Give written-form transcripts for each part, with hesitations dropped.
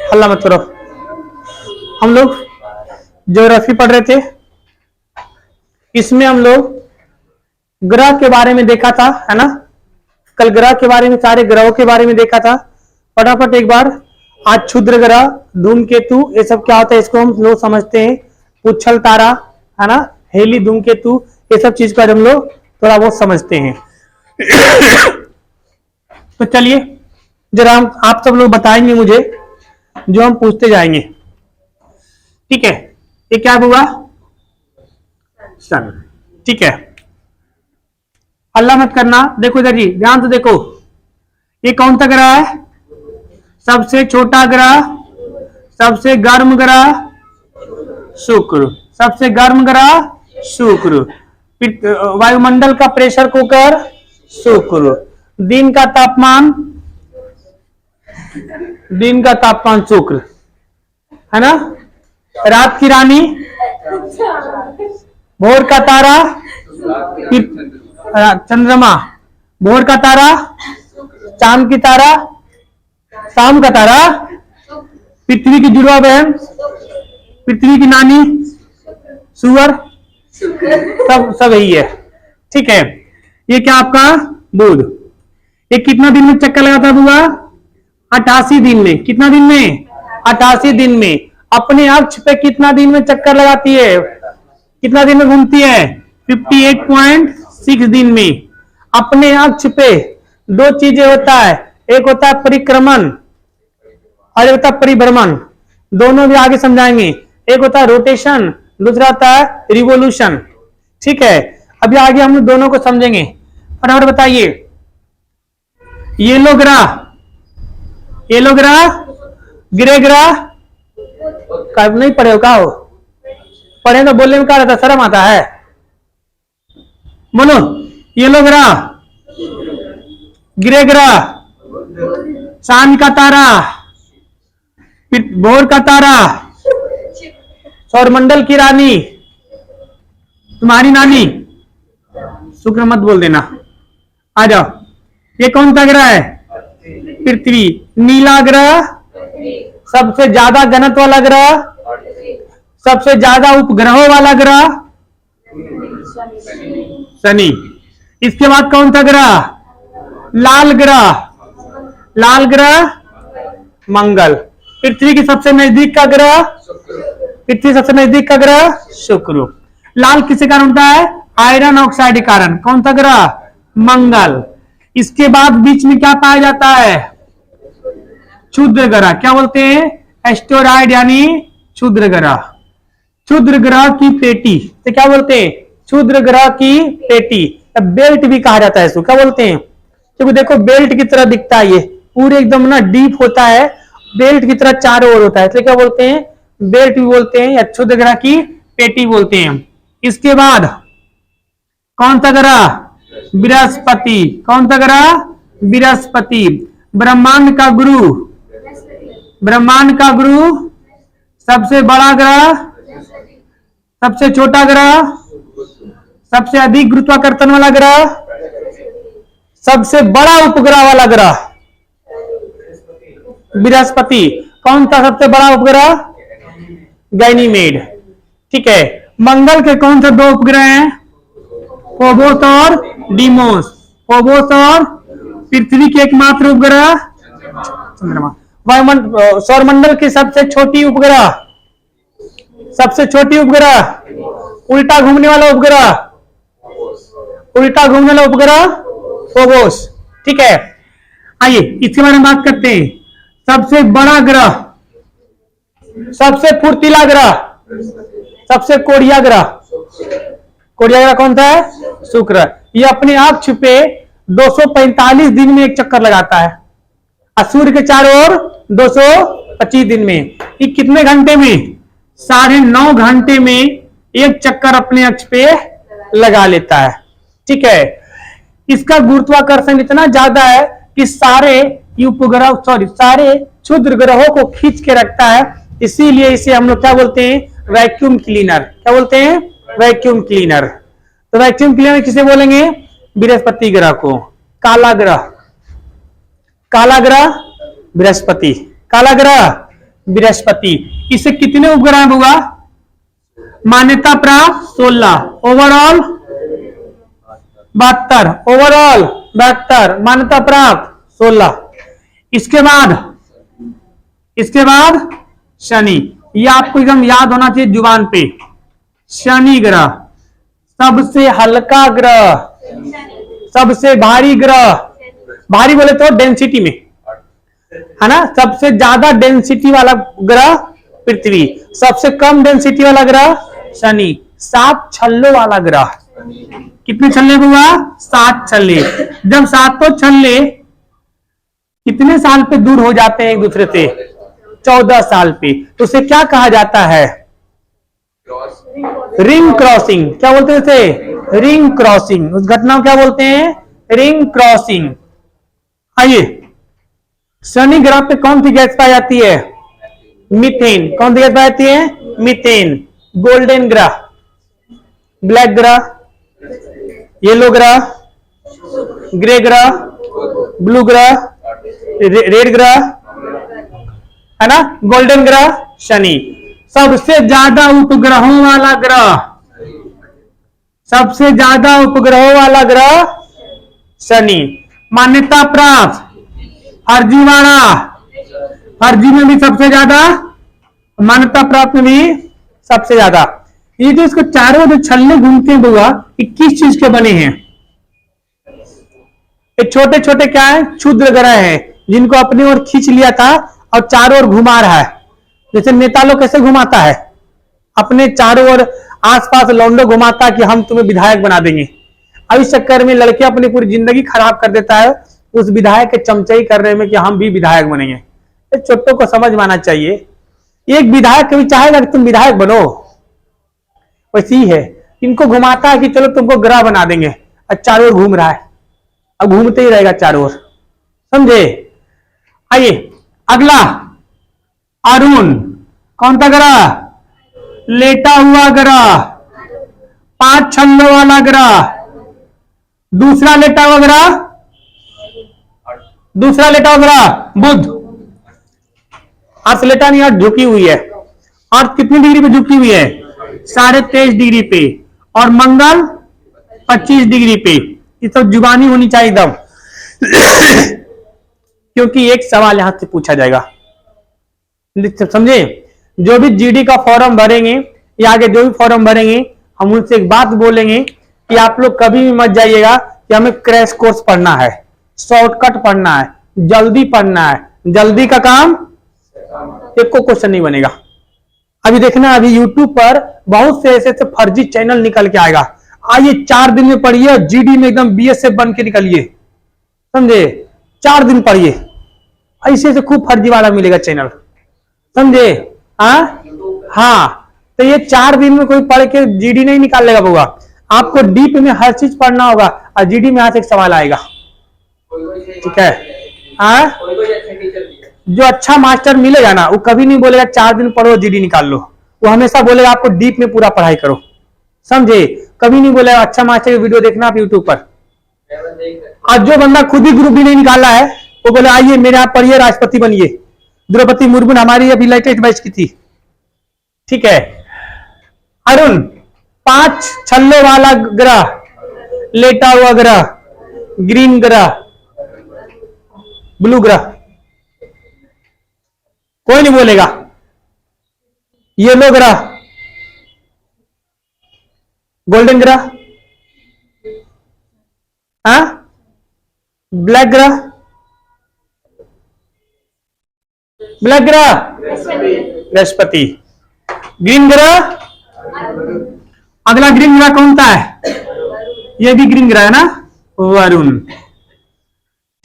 हल्ला मत करो। हम लोग ज्योग्राफी पढ़ रहे थे, इसमें हम लोग ग्रह के बारे में देखा था, है ना। कल ग्रह के बारे में, सारे ग्रहों के बारे में देखा था। फटाफट एक बार आज क्षुद्र ग्रह, धूमकेतु, ये सब क्या होता है इसको हम लोग समझते हैं। पुच्छल तारा, है ना, हेली, धूमकेतु, ये सब चीज को हम लोग थोड़ा बहुत समझते हैं। तो चलिए जरा हम आप सब लोग बताएंगे मुझे, जो हम पूछते जाएंगे, ठीक है। ये क्या हुआ? सन, ठीक है। हल्ला मत करना। देखो इधर जी, ध्यान से देखो। ये कौन सा ग्रह है? सबसे छोटा ग्रह, सबसे गर्म ग्रह शुक्र, सबसे गर्म ग्रह शुक्र। वायुमंडल का प्रेशर कुकर शुक्र। दिन का तापमान शुक्र, है ना। रात की रानी, भोर का तारा चंद्रमा, भोर का तारा चांद की तारा, शाम का तारा पृथ्वी की जुड़वा बहन, पृथ्वी की नानी सुअर, सब यही है, ठीक है। ये क्या आपका बुध। ये कितना दिन में चक्कर लगाता हुआ? 88 दिन में। कितना दिन में? 88 दिन में। अपने अक्ष पे कितना दिन में चक्कर लगाती है? कितना दिन में घूमती है? 58.6 दिन में। अपने अक्ष पे दो चीजें होता है, एक होता है परिक्रमण और एक होता है परिभ्रमण। दोनों भी आगे समझाएंगे। एक होता है रोटेशन, दूसरा होता है रिवोल्यूशन, ठीक है। अभी आगे हम दोनों को समझेंगे। फटाफट बताइए। येलो ग्रह, येलो ग्रह, ग्रे ग्रह, नहीं पढ़े हो? का हो पढ़े तो बोलने में क्या रहता, शर्म आता है। बोलो। येलो ग्रह, ग्रे ग्रह, चांद का तारा, भोर का तारा, सौरमंडल की रानी, तुम्हारी नानी, शुक्र मत बोल देना। आ जाओ। ये कौन सा ग्रह है? पृथ्वी। नीला ग्रह, सबसे ज्यादा घनत्व वाला ग्रह, सबसे ज्यादा उपग्रहों वाला ग्रह शनि। इसके बाद कौन सा ग्रह? लाल ग्रह, लाल ग्रह मंगल। पृथ्वी की सबसे नजदीक का ग्रह, पृथ्वी सबसे नजदीक का ग्रह शुक्र। लाल किसके कारण होता है? आयरन ऑक्साइड के कारण। कौन सा ग्रह? मंगल। इसके बाद बीच में क्या पाया जाता है? क्षुद्र ग्रह। क्या बोलते हैं? एस्टेरॉयड यानी क्षुद्र ग्रह। क्षुद्र ग्रह की पेटी तो क्या बोलते हैं? क्षुद्र ग्रह की पेटी, बेल्ट भी कहा जाता है इसको। क्या बोलते हैं? क्योंकि देखो बेल्ट की तरह दिखता है, ये पूरे एकदम ना डीप होता है, बेल्ट की तरह चारों ओर होता है, इसलिए क्या बोलते हैं? बेल्ट भी बोलते हैं या क्षुद्र ग्रह की पेटी बोलते हैं। इसके बाद कौन सा ग्रह? बृहस्पति। कौन सा ग्रह? बृहस्पति। ब्रह्मांड का गुरु, ब्रह्मांड का गुरु, सबसे बड़ा ग्रह, सबसे छोटा ग्रह, सबसे अधिक गुरुत्वाकर्षण वाला ग्रह, सबसे बड़ा उपग्रह वाला ग्रह बृहस्पति। कौन सा सबसे बड़ा उपग्रह? गैनीमेड, ठीक है। मंगल के कौन सा दो उपग्रह हैं? फोबोस और डीमोस। फोबोस और पृथ्वी के एकमात्र उपग्रह चंद्रमा। वायुमंडल, सौरमंडल की सबसे छोटी उपग्रह, सबसे छोटी उपग्रह, उल्टा घूमने वाला उपग्रह, उल्टा घूमने वाला उपग्रह फोबोस, ठीक है। आइए इसके बारे में बात करते हैं। सबसे बड़ा ग्रह, सबसे फुर्तीला ग्रह, सबसे कोढ़िया ग्रह, कोढ़िया ग्रह कौन सा है? शुक्र। ये अपने अक्ष पे 245 दिन में एक चक्कर लगाता है और सूर्य के चारों ओर 225 दिन में। ये कितने घंटे में? 9.5 घंटे में एक चक्कर अपने अक्ष पे लगा लेता है, ठीक है। इसका गुरुत्वाकर्षण इतना ज्यादा है कि सारे उपग्रह, सारे क्षुद्र ग्रहों को खींच के रखता है। इसीलिए इसे हम लोग क्या बोलते हैं? Vacuum cleaner. क्या बोलते हैं? Vacuum cleaner. तो वैक्यूम क्लीनर किसे बोलेंगे? बृहस्पति ग्रह को। काला ग्रह, काला ग्रह बृहस्पति, काला ग्रह बृहस्पति। इससे कितने उपग्रह हुआ? मान्यता प्राप्त 16, ओवरऑल 72, ओवरऑल 72, मान्यता प्राप्त 16। इसके बाद शनि। ये आपको एकदम याद होना चाहिए जुबान पे। शनि ग्रह सबसे हल्का ग्रह, सबसे भारी ग्रह, भारी बोले तो डेंसिटी में, है ना, सबसे ज्यादा डेंसिटी वाला ग्रह पृथ्वी, सबसे कम डेंसिटी वाला ग्रह शनि, 7 छल्लों वाला ग्रह। कितने छल्ले हुआ? 7 छल्ले। जब 7 छल्ले कितने साल पे दूर हो जाते हैं एक दूसरे से? 14 साल पे। तो उसे क्या कहा जाता है? Ring crossing. क्या बोलते हैं इसे? Ring crossing. उस घटना को क्या बोलते हैं? Ring crossing. आइए, शनि ग्रह पे कौन सी गैस पाई जाती है? मीथेन। कौन सी गैस पाई जाती है? मीथेन। गोल्डन ग्रह, ब्लैक ग्रह, येलो ग्रह, ग्रे ग्रह, ब्लू ग्रह, रेड ग्रह, है ना, गोल्डन ग्रह शनि। सबसे ज्यादा उपग्रहों वाला ग्रह, सबसे ज्यादा उपग्रहों वाला ग्रह शनि। मान्यता प्राप्त फर्जीवाड़ा, फर्जी में भी सबसे ज्यादा, मान्यता प्राप्त में भी सबसे ज्यादा। ये जो इसको चारों जो छल्ले घूमते हैं बुआ, ये किस चीज के बने हैं? ये छोटे छोटे क्या है? क्षुद्र ग्रह है, जिनको अपनी ओर खींच लिया था और चारों ओर घुमा रहा है। जैसे नेता लोग कैसे घुमाता है? अपने चारों ओर आसपास लौंडो घुमाता कि हम तुम्हें विधायक बना देंगे। अब इस चक्कर में लड़के अपनी पूरी जिंदगी खराब कर देता है उस विधायक के चमचाई करने में कि हम भी विधायक बनेंगे। छोटों को समझ में आना चाहिए, एक विधायक कभी चाहेगा कि तुम विधायक बनो? वैसे ही है, इनको घुमाता है कि चलो तुमको ग्रह बना देंगे, और चारों ओर घूम रहा है, अब घूमते ही रहेगा चारों ओर। समझे? आइए अगला, अरुण। कौन सा ग्रह? लेटा हुआ ग्रह, 5 छल्लों वाला ग्रह। दूसरा लेटा हुआ ग्रह, दूसरा लेटा हुआ ग्रह बुध। अर्थ लेटा नहीं, अर्थ झुकी हुई है। अर्थ कितनी डिग्री पे झुकी हुई है? 23.5 डिग्री पे। और मंगल 25 डिग्री पे। ये सब जुबानी होनी चाहिए एकदम क्योंकि एक सवाल यहां से पूछा जाएगा, समझे? जो भी जीडी का फॉर्म भरेंगे या आगे जो भी फॉर्म भरेंगे, हम उनसे एक बात बोलेंगे कि आप लोग कभी भी मत जाइएगा कि हमें क्रैश कोर्स पढ़ना है, शॉर्टकट पढ़ना है, जल्दी पढ़ना है। जल्दी का काम एक को क्वेश्चन नहीं बनेगा। अभी देखना, अभी यूट्यूब पर बहुत से ऐसे फर्जी चैनल निकल के आएगा। आइए 4 दिन में पढ़िए, जीडी में एकदम बीएसएफ बन के निकलिए। समझे? 4 दिन पढ़िए, ऐसे से खूब फर्जी वाला मिलेगा चैनल। समझे? हाँ, तो ये 4 दिन में कोई पढ़ के जीडी नहीं निकाल लेगा बुआ। आपको डीप में हर चीज पढ़ना होगा, और जीडी में यहाँ से एक सवाल आएगा। ठीक है? जो अच्छा मास्टर मिलेगा ना, वो कभी नहीं बोलेगा 4 दिन पढ़ो जीडी निकाल लो। वो हमेशा बोलेगा आपको डीप में पूरा पढ़ाई करो। समझे? कभी नहीं बोलेगा अच्छा मास्टर की वीडियो देखना आप यूट्यूब पर। आज जो बंदा खुद ही ग्रुप भी नहीं निकाला है, वो बोले आइए मेरे यहाँ पढ़िए, राष्ट्रपति बनिए। द्रौपदी मुर्मू हमारी अभी लेटेस्ट बैच की थी। ठीक है? अरुण, 5 छल्लों वाला ग्रह, लेटा हुआ ग्रह, ग्रीन ग्रह, ब्लू ग्रह। कोई नहीं बोलेगा। येलो ग्रह, गोल्डन ग्रह, हाँ, ब्लैक ग्रह, ब्लैक ग्रह बृहस्पति, ग्रीन ग्रह। अगला ग्रीन ग्रह कौन सा है? ये भी ग्रीन ग्रह है ना, वरुण।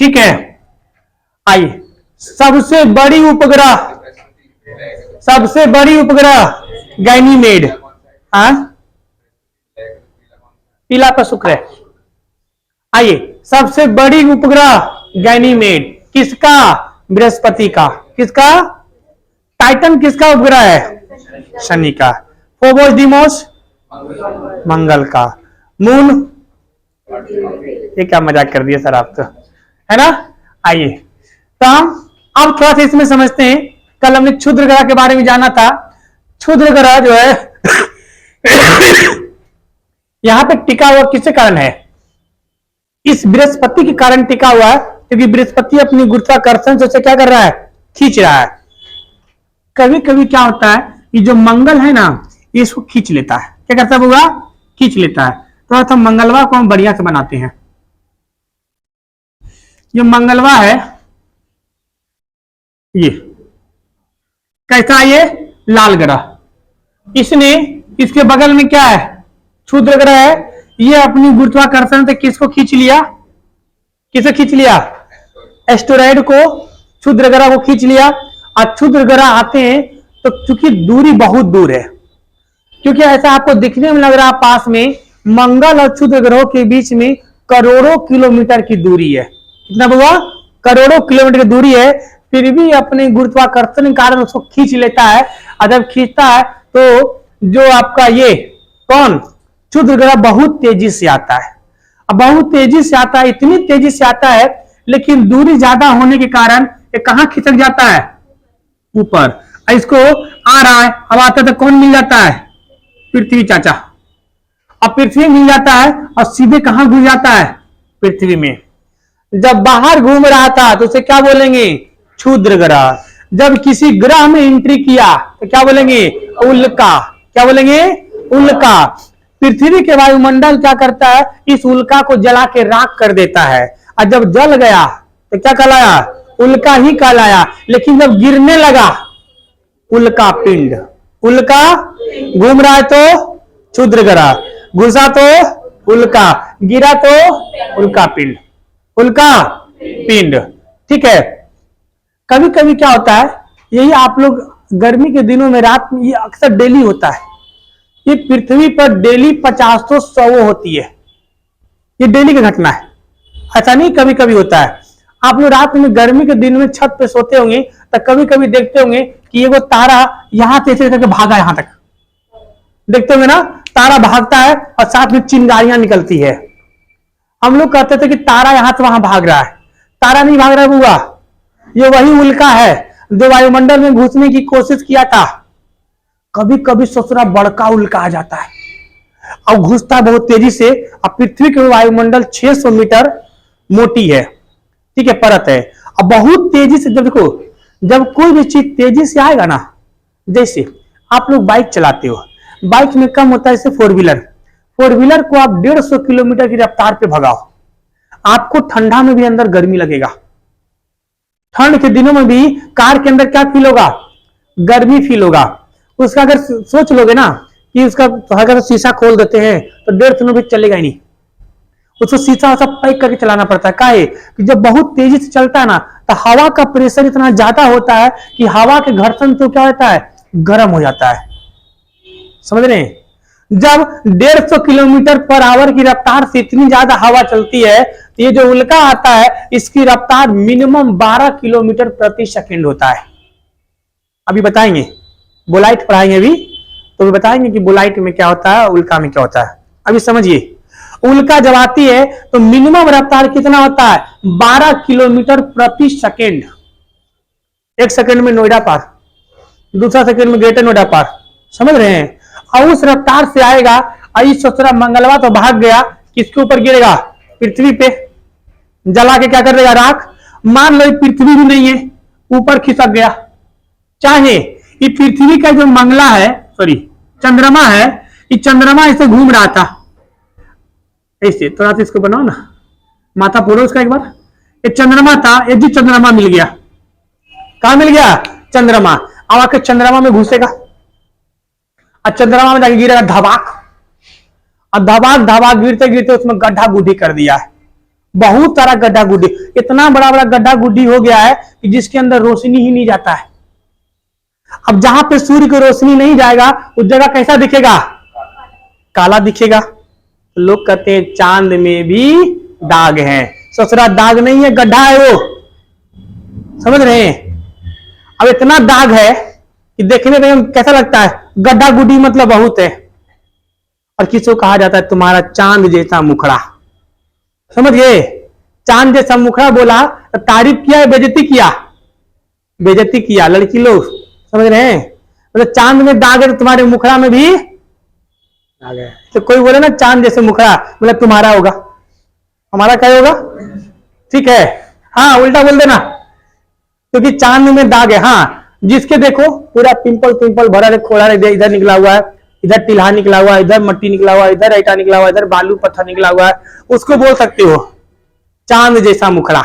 ठीक है? आइए, सबसे बड़ी उपग्रह, सबसे बड़ी उपग्रह गैनीमेड। हाँ, पीला पर शुक्र है। आइए, सबसे बड़ी उपग्रह गैनीमेड किसका? बृहस्पति का। किसका? टाइटन किसका उपग्रह है? शनि का। फोबोस डीमोस मंगल का। मून, ये क्या मजाक कर दिया सर आप तो, है ना? आइए, तो हम अब थोड़ा सा इसमें समझते हैं कल हमने क्षुद्र ग्रह के बारे में जाना था। क्षुद्र ग्रह जो है यहां पे टिका हुआ किसके कारण है? इस बृहस्पति के कारण टिका हुआ है, क्योंकि बृहस्पति अपनी गुरुत्वाकर्षण से उसे क्या कर रहा है? खींच रहा है। कभी कभी क्या होता है कि जो मंगल है ना, इसको खींच लेता है। क्या करता है बुआ? खींच लेता है। तो हम मंगलवार को हम बढ़िया से बनाते हैं। ये मंगलवार है, ये कैसा? ये लाल ग्रह। इसने, इसके बगल में क्या है? क्षुद्र ग्रह है। ये अपनी गुरुत्वाकर्षण से किसको खींच लिया? किसे खींच लिया? एस्टेरॉइड को, क्षुद्र ग्रह को खींच लिया। और क्षुद्र ग्रह आते हैं तो चूंकि दूरी बहुत दूर है, क्योंकि ऐसा आपको दिखने में लग रहा है पास में, मंगल और क्षुद्र ग्रहों के बीच में करोड़ों किलोमीटर की दूरी है। कितना बुआ? करोड़ों किलोमीटर की दूरी है। फिर भी अपने गुरुत्वाकर्षण के कारण उसको खींच लेता है। और जब खींचता है तो जो आपका ये कौन क्षुद्र ग्रह बहुत तेजी से आता है। अब बहुत तेजी से आता है, इतनी तेजी से आता है, लेकिन दूरी ज्यादा होने के कारण ये कहां खिसक जाता है? ऊपर। इसको आ रहा है, अब आता तो कौन मिल जाता है? पृथ्वी चाचा। अब पृथ्वी मिल जाता है और सीधे कहां घुस जाता है? पृथ्वी में। जब बाहर घूम रहा था तो उसे क्या बोलेंगे? क्षुद्र ग्रह। जब किसी ग्रह में एंट्री किया तो क्या बोलेंगे? उल्का। क्या बोलेंगे? उल्का। पृथ्वी के वायुमंडल क्या करता है? इस उल्का को जला के राख कर देता है। और जब जल गया तो क्या कहलाया? उल्का ही कहलाया। लेकिन जब गिरने लगा, उल्का पिंड। उल्का घूम रहा है तो क्षुद्र ग्रह, घुसा तो उल्का, गिरा तो उल्का पिंड। उल्का पिंड। ठीक है। कभी कभी क्या होता है, यही आप लोग गर्मी के दिनों में रात में, ये अक्सर डेली होता है। ये पृथ्वी पर डेली 50-100 होती है। ये डेली की घटना है, ऐसा नहीं कभी कभी होता है। आप लोग रात में गर्मी के दिन में छत पे सोते होंगे तो कभी कभी देखते होंगे कि ये वो तारा यहां से ऐसे करके भागा, यहां तक देखते होंगे ना, तारा भागता है और साथ में चिंगारियां निकलती है। हम लोग कहते थे कि तारा यहां से वहां भाग रहा है। तारा नहीं भाग रहा है बुआ, ये वही उल्का है जो वायुमंडल में घुसने की कोशिश किया था। कभी कभी ससुरा बड़का उल्का आ जाता है और घुसता बहुत तेजी से। अब पृथ्वी के वायुमंडल 600 मीटर मोटी है, ठीक है, परत है। अब बहुत तेजी से जब देखो, जब कोई भी चीज तेजी से आएगा ना, जैसे आप लोग बाइक चलाते हो, बाइक में कम होता है जैसे फोर व्हीलर को आप 150 किलोमीटर की रफ्तार पे भगाओ, आपको ठंडा में भी अंदर गर्मी लगेगा। ठंड के दिनों में भी कार के अंदर क्या फील होगा? गर्मी फील होगा। उसका अगर सोच लोगे ना कि उसका अगर शीशा खोल देते हैं तो 150 में भी चलेगा ही नहीं। उसको शीशा सब पैक करके चलाना पड़ता है। काहे कि जब बहुत तेजी से चलता है ना तो हवा का प्रेशर इतना ज्यादा होता है कि हवा के घर्षण तो क्या होता है? गर्म हो जाता है। समझ रहे हैं? जब 150 किलोमीटर पर आवर की रफ्तार से इतनी ज्यादा हवा चलती है तो ये जो उल्का आता है इसकी रफ्तार मिनिमम 12 किलोमीटर प्रति सेकंड होता है। अभी बताएंगे, बोलाइट पढ़ाएंगे अभी, तो बताएंगे कि बोलाइट में क्या होता है, उल्का में क्या होता है। अभी समझिए, उल्का जब आती है तो मिनिमम रफ्तार कितना होता है? 12 किलोमीटर प्रति सेकंड। एक सेकंड में नोएडा पार, दूसरा सेकंड में ग्रेटर नोएडा पार। समझ रहे हैं? और उस रफ्तार से आएगा। इस ससुरा मंगलवार तो भाग गया, किसके ऊपर गिरेगा? पृथ्वी पे। जला के क्या कर देगा? राख। मान लो पृथ्वी भी नहीं है, ऊपर खिसक गया। चाहे ये पृथ्वी का जो मंगला है, सॉरी चंद्रमा है, ये चंद्रमा ऐसे घूम रहा था, ऐसे थोड़ा सा इसको बनाओ ना, माथा फोड़ो उसका एक बार। ये चंद्रमा था, ये जी चंद्रमा मिल गया। कहां मिल गया? चंद्रमा। अब आके चंद्रमा में घुसेगा और चंद्रमा में जाके गिरेगा धबाक, और धबाक धबाक गिरते गिरते उसमें गड्ढा गुड्ढी कर दिया है। बहुत सारा गड्ढा गुड्ढी, इतना बड़ा बड़ा गड्ढा गुड्ढी हो गया है कि जिसके अंदर रोशनी ही नहीं जाता है। अब जहां पे सूर्य की रोशनी नहीं जाएगा उस जगह कैसा दिखेगा? काला दिखेगा। लोग कहते हैं चांद में भी दाग है। ससुरा दाग नहीं है, गड्ढा है वो। समझ रहे हैं? अब इतना दाग है कि देखने में कैसा लगता है? गड्ढा गुड्ढी मतलब बहुत है। और किसको कहा जाता है? तुम्हारा चांद जैसा मुखड़ा। समझ गए? चांद जैसा मुखड़ा बोला तो तारीफ किया है, बेइज्जती किया? बेइज्जती किया लड़की लोग, समझ रहे हैं? मतलब चांद में दाग है तो तुम्हारे मुखड़ा में भी दाग है। तो कोई बोले ना चांद जैसे मुखड़ा, मतलब तुम्हारा होगा, हमारा क्या होगा? ठीक है, हाँ उल्टा बोल देना, क्योंकि चांद में दाग है। हाँ, जिसके देखो पूरा पिंपल पिंपल भरा है, खोड़ा है, इधर निकला हुआ है, इधर टिल्हा निकला हुआ है, इधर मट्टी निकला हुआ है, इधर ईटा निकला हुआ है, इधर बालू पत्थर निकला हुआ है, उसको बोल सकते हो चांद जैसा मुखड़ा।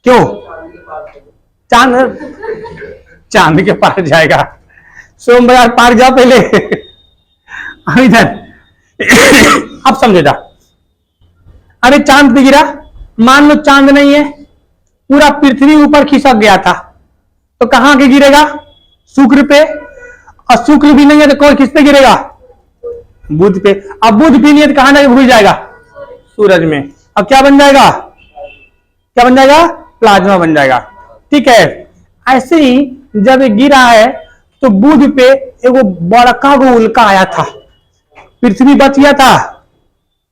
क्यों? चांद चांद के पार जाएगा, सोम बाजार पार्क जाओ पहले। इधर अब समझेगा। अरे चांद पे गिरा, मान लो चांद नहीं है, पूरा पृथ्वी ऊपर खिसक गया था, तो कहां के गिरेगा? शुक्र पे। और शुक्र भी नहीं है तो कौन किस पे गिरेगा? बुध पे। अब बुध भी नहीं है तो कहां जाके घुस जाएगा? सूरज में। अब क्या बन जाएगा? क्या बन जाएगा? प्लाज्मा बन जाएगा। ठीक है, ऐसे ही जब ये गिरा है तो बुध पे एगो बड़का गो उल्का आया था, पृथ्वी बच गया था।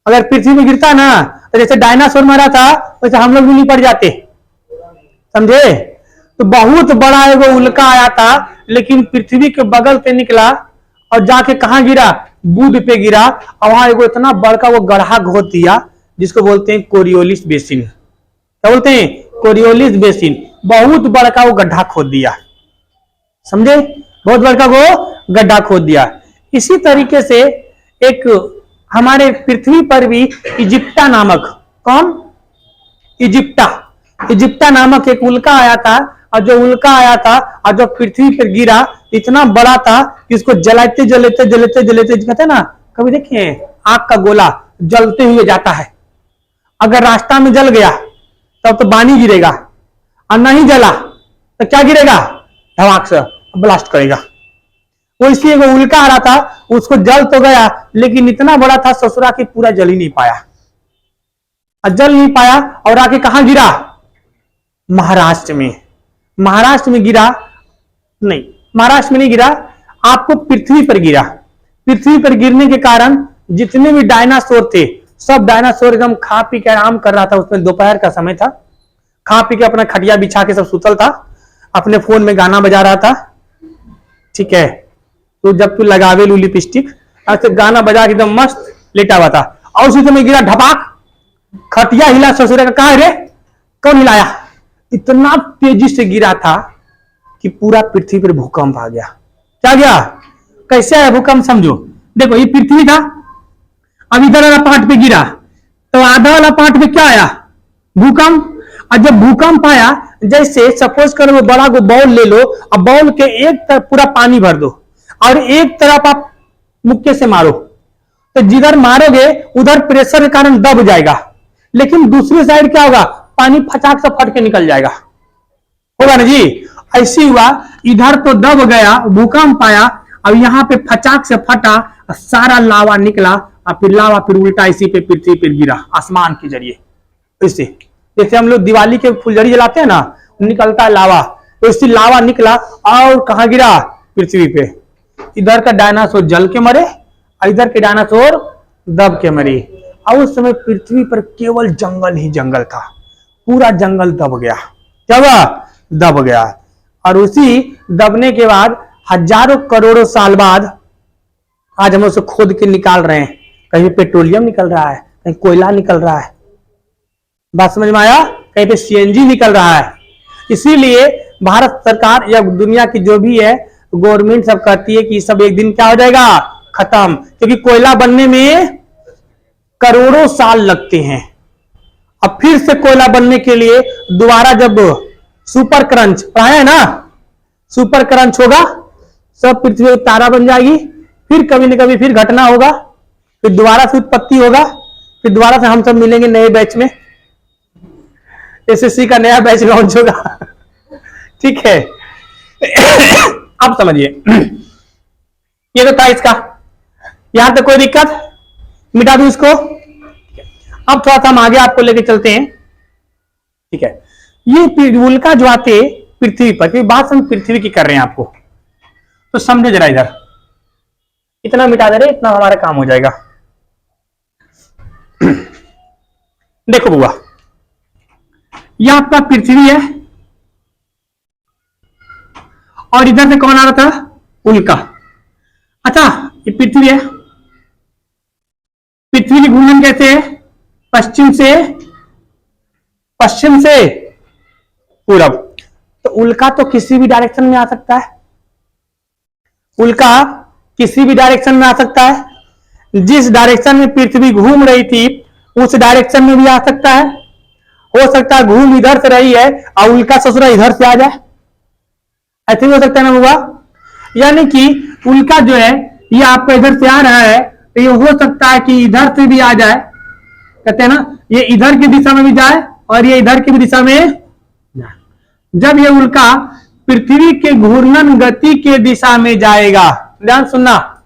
अगर पृथ्वी में गिरता ना तो जैसे डायनासोर मरा था वैसे हम लोग भी नहीं पड़ जाते, समझे? तो बहुत बड़ा एगो उल्का आया था, लेकिन पृथ्वी के बगल से निकला और जाके कहां गिरा? बुध पे गिरा। और वहां एगो इतना बड़का वो गड्ढा खोद दिया जिसको बोलते हैं कोरियोलिस बेसिन। क्या बोलते हैं? Coriolis basin. बहुत बड़का वो गड्ढा खोद दिया, समझे? बहुत बड़का वो गड्ढा खोद दिया। इसी तरीके से एक हमारे पृथ्वी पर भी इजिप्टा नामक, कौन? इजिप्टा। इजिप्टा नामक एक उल्का आया था, और जो उल्का आया था और जो पृथ्वी पर गिरा इतना बड़ा था कि उसको जलाते जलाते जलाते जलाते, कहते हैं ना, कभी देखिए आग का गोला जलते हुए जाता है, अगर रास्ता में जल गया तब तो पानी गिरेगा, और नहीं जला तो क्या गिरेगा? धमाक से ब्लास्ट करेगा। वो इसलिए एगो उल्का आ रहा था, उसको जल तो गया लेकिन इतना बड़ा था ससुरा की पूरा जल ही नहीं पाया। जल नहीं पाया और आके कहां गिरा? महाराष्ट्र में। महाराष्ट्र में गिरा नहीं, महाराष्ट्र में नहीं गिरा, आपको पृथ्वी पर गिरा। पृथ्वी पर गिरने के कारण जितने भी डायनासोर थे सब डायनासोर एकदम खा पी के आराम कर रहा था। उसमें दोपहर का समय था, खा पी के अपना खटिया बिछा के सब सुतल था, अपने फोन में गाना बजा रहा था। ठीक है, तो जब तू लगावे लू लिपस्टिक, ऐसे गाना बजा के एकदम मस्त लेटा हुआ था, और उसी समय गिरा ढपाक, खटिया हिला। ससुर का कहा रे, कौन हिलाया? इतना तेजी से गिरा था कि पूरा पृथ्वी पर भूकंप आ गया। क्या गया? कैसे आया भूकंप? समझो, देखो ये पृथ्वी था, अब इधर वाला पार्ट पे गिरा तो आधा वाला पार्ट पे क्या आया? भूकंप। और जब भूकंप आया, जैसे सपोज करो वो बड़ा को बॉल ले लो, अब बॉल के एक तरफ पूरा पानी भर दो और एक तरफ आप मुक्के से मारो, तो जिधर मारोगे उधर प्रेशर के कारण दब जाएगा, लेकिन दूसरी साइड क्या होगा? पानी फटाक से फट के निकल जाएगा, होगा ना जी? ऐसी हुआ, इधर तो दब गया, भूकंप आया, अब यहां पे फटाक से फटा, सारा लावा निकला, और फिर लावा फिर उल्टा इसी पे पृथ्वी पर गिरा आसमान के जरिए। इससे जैसे हम लोग दिवाली के फुलझड़ी जलाते हैं ना, निकलता है लावा, तो इससे लावा निकला और कहां गिरा? पृथ्वी पे। इधर का डायनासोर जल के मरे और इधर के डायनासोर दब के मरे। और उस समय पृथ्वी पर केवल जंगल ही जंगल था, पूरा जंगल दब गया। क्या हुआ? दब गया। और उसी दबने के बाद हजारों करोड़ों साल बाद आज हम उसे खोद के निकाल रहे हैं, कहीं पेट्रोलियम निकल रहा है, कहीं कोयला निकल रहा है, बात समझ में आया? कहीं पे सीएनजी निकल रहा है। इसीलिए भारत सरकार या दुनिया की जो भी है गवर्नमेंट सब कहती है कि सब एक दिन क्या हो जाएगा? खत्म, क्योंकि कोयला बनने में करोड़ों साल लगते हैं। अब फिर से कोयला बनने के लिए दोबारा जब सुपर क्रंच पढ़ाया है ना, सुपर क्रंच होगा, सब पृथ्वी तारा बन जाएगी, फिर कभी न कभी फिर घटना होगा, फिर दोबारा से उत्पत्ति होगा, फिर दोबारा से हम सब मिलेंगे नए बैच में, एसएससी का नया बैच लॉन्च होगा। ठीक है, अब समझिए, ये तो था इसका, यहां तक कोई दिक्कत? मिटा दूं इसको। अब थोड़ा सा हम आगे आपको लेके चलते हैं। ठीक है, ये उल्का जो आते पृथ्वी पर, क्योंकि बात हम पृथ्वी की कर रहे हैं आपको, तो समझे जरा, इधर इतना मिटा दे रहे, इतना हमारा काम हो जाएगा। देखो बुआ, यह आपका पृथ्वी है, और इधर से कौन आ रहा था? उल्का। अच्छा, ये पृथ्वी है, पृथ्वी की घूर्णन कैसे है? पश्चिम से पूरब। तो उल्का तो किसी भी डायरेक्शन में आ सकता है, उल्का किसी भी डायरेक्शन में आ सकता है। जिस डायरेक्शन में पृथ्वी घूम रही थी उस डायरेक्शन में भी आ सकता है। हो सकता है घूम इधर से रही है और उल्का ससुरा इधर से आ जाए, ऐसे भी हो सकता है ना हुआ। यानी कि उल्का जो है ये आपका इधर से आ रहा है, तो ये हो सकता है कि इधर से भी आ जाए, कहते हैं ना, ये इधर की दिशा में भी जाए और ये इधर की भी दिशा में जाए। जब ये उल्का पृथ्वी के घूर्णन गति के दिशा में जाएगा, ध्यान सुनना,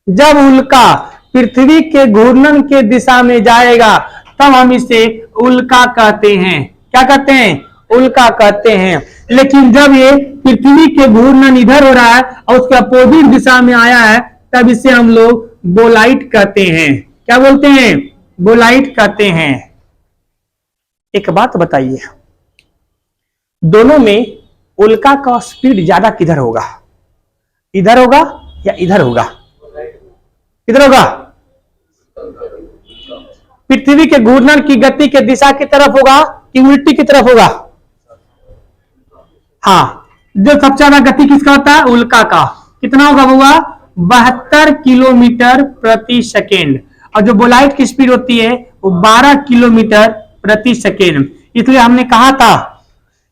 जब उल्का पृथ्वी के घूर्णन के दिशा में जाएगा तब हम इसे उल्का कहते हैं। क्या कहते हैं? उल्का कहते हैं। लेकिन जब ये पृथ्वी के घूर्णन इधर हो रहा है और उसके अपोजिट दिशा में आया है तब इसे हम लोग बोलाइट कहते हैं। क्या बोलते हैं? बोलाइट कहते हैं। एक बात बताइए, दोनों में उल्का का स्पीड ज्यादा किधर होगा? इधर होगा या इधर होगा? किधर होगा? पृथ्वी के घूर्णन की गति के दिशा की तरफ होगा कि उल्टी की तरफ होगा? हाँ, जो सबसे ज्यादा गति किसका होता है? उल्का का। कितना होगा बुआ? 72 किलोमीटर प्रति सेकेंड। और जो बोलाइट की स्पीड होती है वो 12 किलोमीटर प्रति सेकेंड। इसलिए हमने कहा था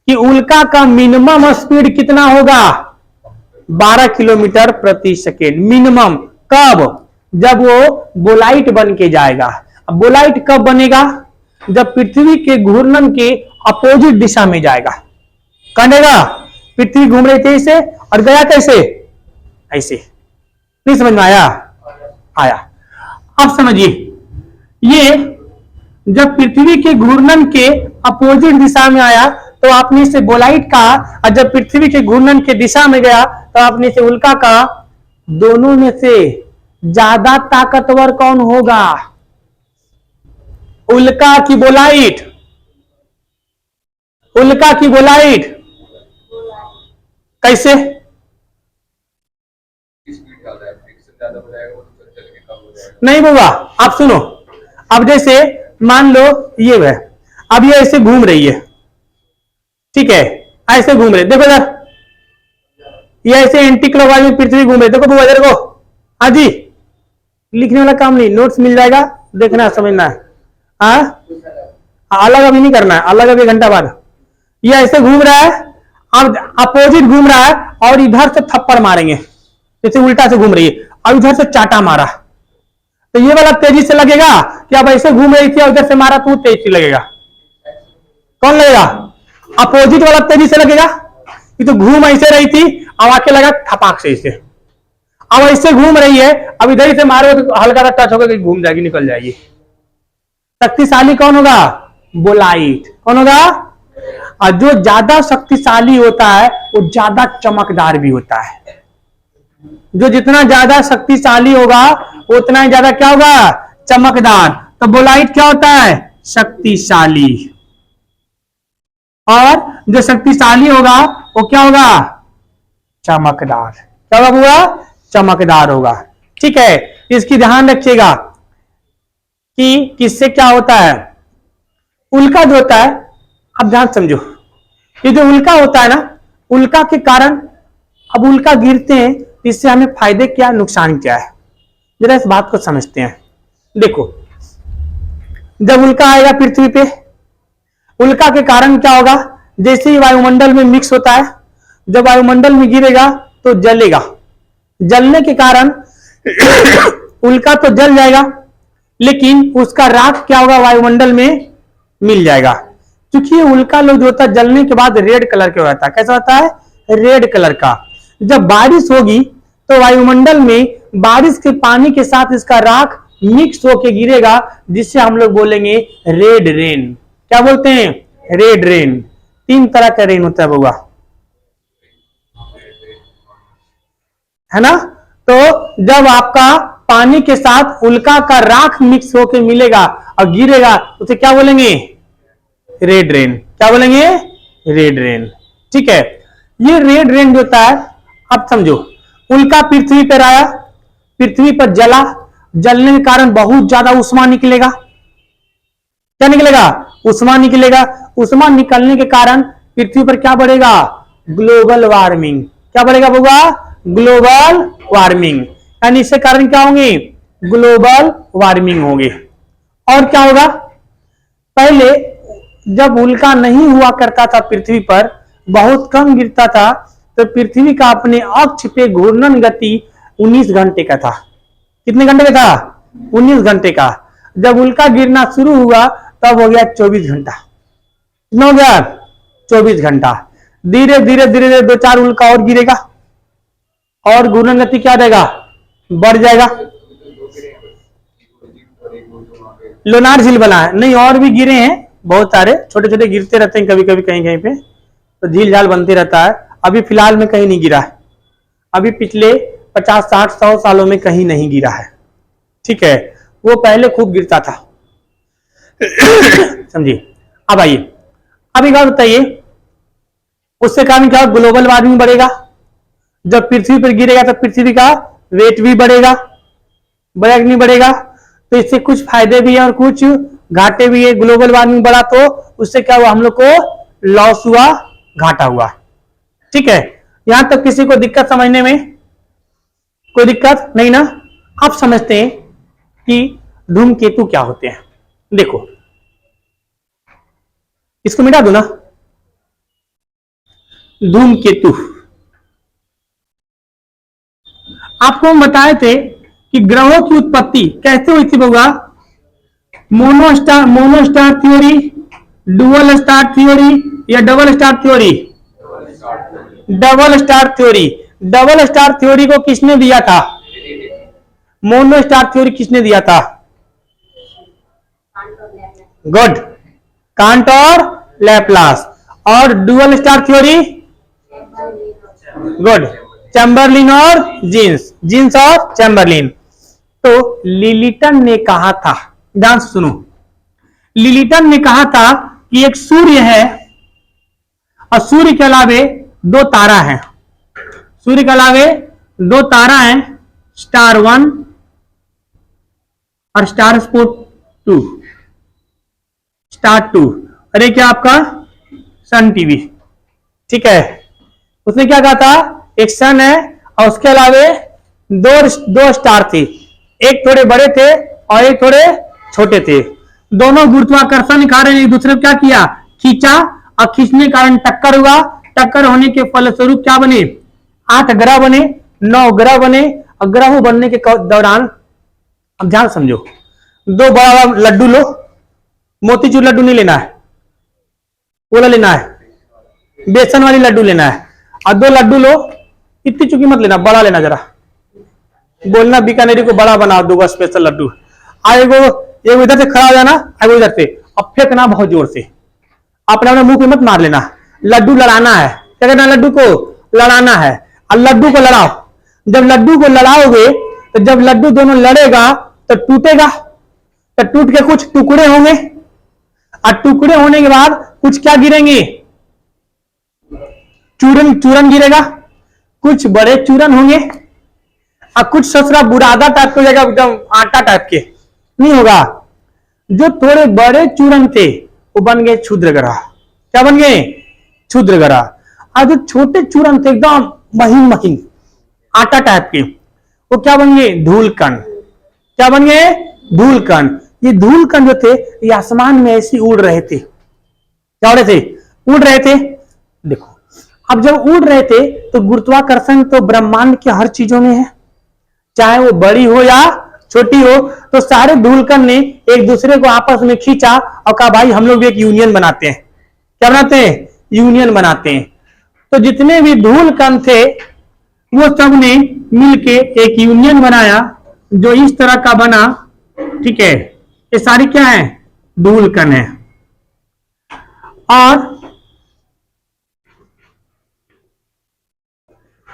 कि उल्का का मिनिमम स्पीड कितना होगा? 12 किलोमीटर प्रति सेकेंड मिनिमम। कब? जब वो बोलाइट बन के जाएगा। अब बोलाइट कब बनेगा? जब पृथ्वी के घूर्णन के अपोजिट दिशा में जाएगा। कहेगा पृथ्वी घूम रही थी ऐसे और गया कैसे? ऐसे। नहीं समझ में आया? आया। अब समझिए, ये जब पृथ्वी के घूर्णन के अपोजिट दिशा में आया तो आपने इसे बोलाइट कहा, और जब पृथ्वी के घूर्णन के दिशा में गया तो आपने इसे उल्का कहा। दोनों में से ज्यादा ताकतवर कौन होगा? उल्का की बोलाइट? उल्का की बोलाइट। कैसे? नहीं बाबा, आप सुनो। अब जैसे मान लो ये है, अब ये ऐसे घूम रही है, ठीक है, ऐसे घूम रही, देखो यार, ये ऐसे एंटी क्लॉकवाइज में पृथ्वी घूम रही। देखो बाबा इधर को, हाँ जी, लिखने वाला काम नहीं, नोट्स मिल जाएगा, देखना समझना है। हाँ, अलग अभी नहीं करना है, अलग अभी घंटा बाद। ये ऐसे घूम रहा है, अब अपोजिट घूम रहा है और इधर से थप्पड़ मारेंगे, जैसे उल्टा से घूम रही है, और इधर से चाटा मारा, तो ये वाला तेजी से लगेगा कि अब ऐसे घूम रही थी और इधर से मारा तो तेज से लगेगा। कौन लगेगा? अपोजिट वाला तेजी से लगेगा। ये तो घूम ऐसे रही थी, अब आके लगा थपाक से इसे। अब ऐसे घूम रही है, अब इधर से मारो तो हल्का सा टच होगा, घूम जाएगी, निकल जाएगी। शक्तिशाली कौन होगा? बोलाइट। कौन होगा? और जो ज्यादा शक्तिशाली होता है वो ज्यादा चमकदार भी होता है। जो जितना ज्यादा शक्तिशाली होगा उतना ही ज्यादा क्या होगा? चमकदार। तो बोलाइट क्या होता है? शक्तिशाली। और जो शक्तिशाली होगा वो क्या होगा? चमकदार। क्या होगा? चमकदार होगा। ठीक है, इसकी ध्यान रखिएगा कि किससे क्या होता है। उल्का जो होता है, अब ध्यान समझो, ये जो उल्का होता है ना, उल्का के कारण, अब उल्का गिरते हैं, इससे हमें फायदे क्या, नुकसान क्या है, जरा इस बात को समझते हैं। देखो, जब उल्का आएगा पृथ्वी पे, उल्का के कारण क्या होगा? जैसे ही वायुमंडल में मिक्स होता है, जब वायुमंडल में गिरेगा तो जलेगा। जलने के कारण उल्का तो जल जाएगा, लेकिन उसका राख क्या होगा? वायुमंडल में मिल जाएगा। क्योंकि उल्का लोग जो होता है जलने के बाद रेड कलर का होता है। कैसा होता है? रेड कलर का। जब बारिश होगी तो वायुमंडल में बारिश के पानी के साथ इसका राख मिक्स होके गिरेगा, जिससे हम लोग बोलेंगे रेड रेन। क्या बोलते हैं? Red rain. 3 तरह का रेन होता है बउआ, है ना? तो जब आपका पानी के साथ उल्का का राख मिक्स होके मिलेगा और गिरेगा, उसे क्या बोलेंगे? Red rain. क्या बोलेंगे? Red rain. ठीक है, ये रेड रेंज होता है। अब समझो, उल्का पृथ्वी पर आया, पृथ्वी पर जला, जलने के कारण बहुत ज्यादा उष्मा निकलेगा। क्या निकलेगा? उष्मा निकलेगा। उष्मा निकलने के कारण पृथ्वी पर क्या बढ़ेगा? Global warming. क्या बढ़ेगा होगा? Global warming. यानी इसके कारण क्या होंगे? ग्लोबल वार्मिंग होगी। और क्या होगा? पहले जब उल्का नहीं हुआ करता था पृथ्वी पर, बहुत कम गिरता था, तो पृथ्वी का अपने अक्ष पे घूर्णन गति 19 घंटे का था। कितने घंटे का था? 19 घंटे का। जब उल्का गिरना शुरू हुआ तब हो गया 24 घंटा। कितना हो गया? 24 घंटा। धीरे धीरे धीरे धीरे 2-4 उल्का और गिरेगा और घूर्णन गति क्या देगा? बढ़ जाएगा। लोनार झील बना है? नहीं, और भी गिरे हैं बहुत सारे, छोटे छोटे गिरते रहते हैं कभी कभी कहीं कहीं पे, तो झील झाल बनते रहता है। अभी फिलहाल में कहीं नहीं गिरा है, अभी पिछले 50-60-100 सालों में कहीं नहीं गिरा है। ठीक है, वो पहले खूब गिरता था। समझिए। अब आइए, अब एक बात बताइए, उससे कारण क्या? ग्लोबल वार्मिंग बढ़ेगा। जब पृथ्वी पर गिरेगा तो पृथ्वी का वेट भी बढ़ेगा। बढ़ेगा कि नहीं बढ़ेगा? तो इससे कुछ फायदे भी है और कुछ घाटे भी है। ग्लोबल वार्मिंग बढ़ा तो उससे क्या हुआ? हम लोग को लॉस हुआ, घाटा हुआ। ठीक है, यहां तक किसी को दिक्कत समझने में? कोई दिक्कत नहीं ना? आप समझते हैं कि धूमकेतु क्या होते हैं? देखो, इसको मिटा दो ना। धूमकेतु आपको हम बताए थे कि ग्रहों की उत्पत्ति कैसे हुई थी बउआ? मोनोस्टार थ्योरी, डुअल स्टार थ्योरी या double star theory? Double star theory. Double star theory को किसने दिया था? मोनो स्टार थ्योरी किसने दिया था? गुड, कांट और लैपलास। और dual star theory? Good, Chamberlain और जीन्स। जीन्स और चैम्बरलिन। तो लिलिटन ने कहा था, ध्यान से सुनो, लिलिटन ने कहा था कि एक सूर्य है और सूर्य के अलावे 2 तारा हैं। सूर्य के अलावे 2 तारा हैं, स्टार 1 और स्टार स्पोर्ट 2, स्टार 2। अरे क्या आपका सन टीवी। ठीक है, उसने क्या कहा था? एक सन है और उसके अलावे दो स्टार थे, एक थोड़े बड़े थे और एक थोड़े छोटे थे। दोनों गुरुत्वाकर्षण के कारण एक दूसरे को क्या किया? खींचा, और खींचने के कारण टक्कर हुआ। टक्कर होने के फलस्वरूप क्या बने? 8 ग्रह बने, 9 ग्रह बने। और ग्रह बनने के दौरान, अब ध्यान समझो, 2 बड़ा लड्डू लो, मोतीचूर लड्डू नहीं लेना है, ओला लेना है, बेसन वाली लड्डू लेना है। और 2 लड्डू लो, इतनी चुकी मत लेना, बड़ा लेना। जरा बोलना बीकानेरी को बड़ा बना दूंगा स्पेशल लड्डू। एगो इधर से खड़ा हो जाना, एगो इधर से, अब फेंकना बहुत जोर से, अपने अपने मुंह पे मत मार लेना। लड्डू लड़ाना है। क्या करना? लड्डू को लड़ाना है। और लड्डू को लड़ाओ। जब लड्डू को लड़ाओगे तो जब लड्डू दोनों लड़ेगा तो टूटेगा, तो टूट के कुछ टुकड़े होंगे, और टुकड़े होने के बाद कुछ क्या गिरेंगे? चूरन गिरेगा। कुछ बड़े चूरन होंगे और कुछ ससुरा बुरादा टाइप के हो जाएगा, एकदम आटा टाइप के नहीं होगा। जो थोड़े बड़े चूरन थे वो बन गए क्षुद्र ग्रह। क्या बन गए? क्षुद्र ग्रह। और जो छोटे चूरन थे एकदम महीन महीन आटा टाइप के, वो क्या बन गए? धूलकण। क्या बन गए? धूलकण। ये धूलकण जो थे ये आसमान में ऐसे उड़ रहे थे। क्या हो रहे थे? उड़ रहे थे। देखो, अब जब उड़ रहे थे तो गुरुत्वाकर्षण तो ब्रह्मांड के हर चीजों में है, चाहे वो बड़ी हो या छोटी हो। तो सारे धूलकण ने एक दूसरे को आपस में खींचा और कहा भाई हम लोग भी एक यूनियन बनाते हैं। क्या बनाते हैं? यूनियन बनाते हैं। तो जितने भी धूलकण थे वो सब ने मिलके एक यूनियन बनाया जो इस तरह का बना। ठीक है, ये सारी क्या है? धूलकण है। और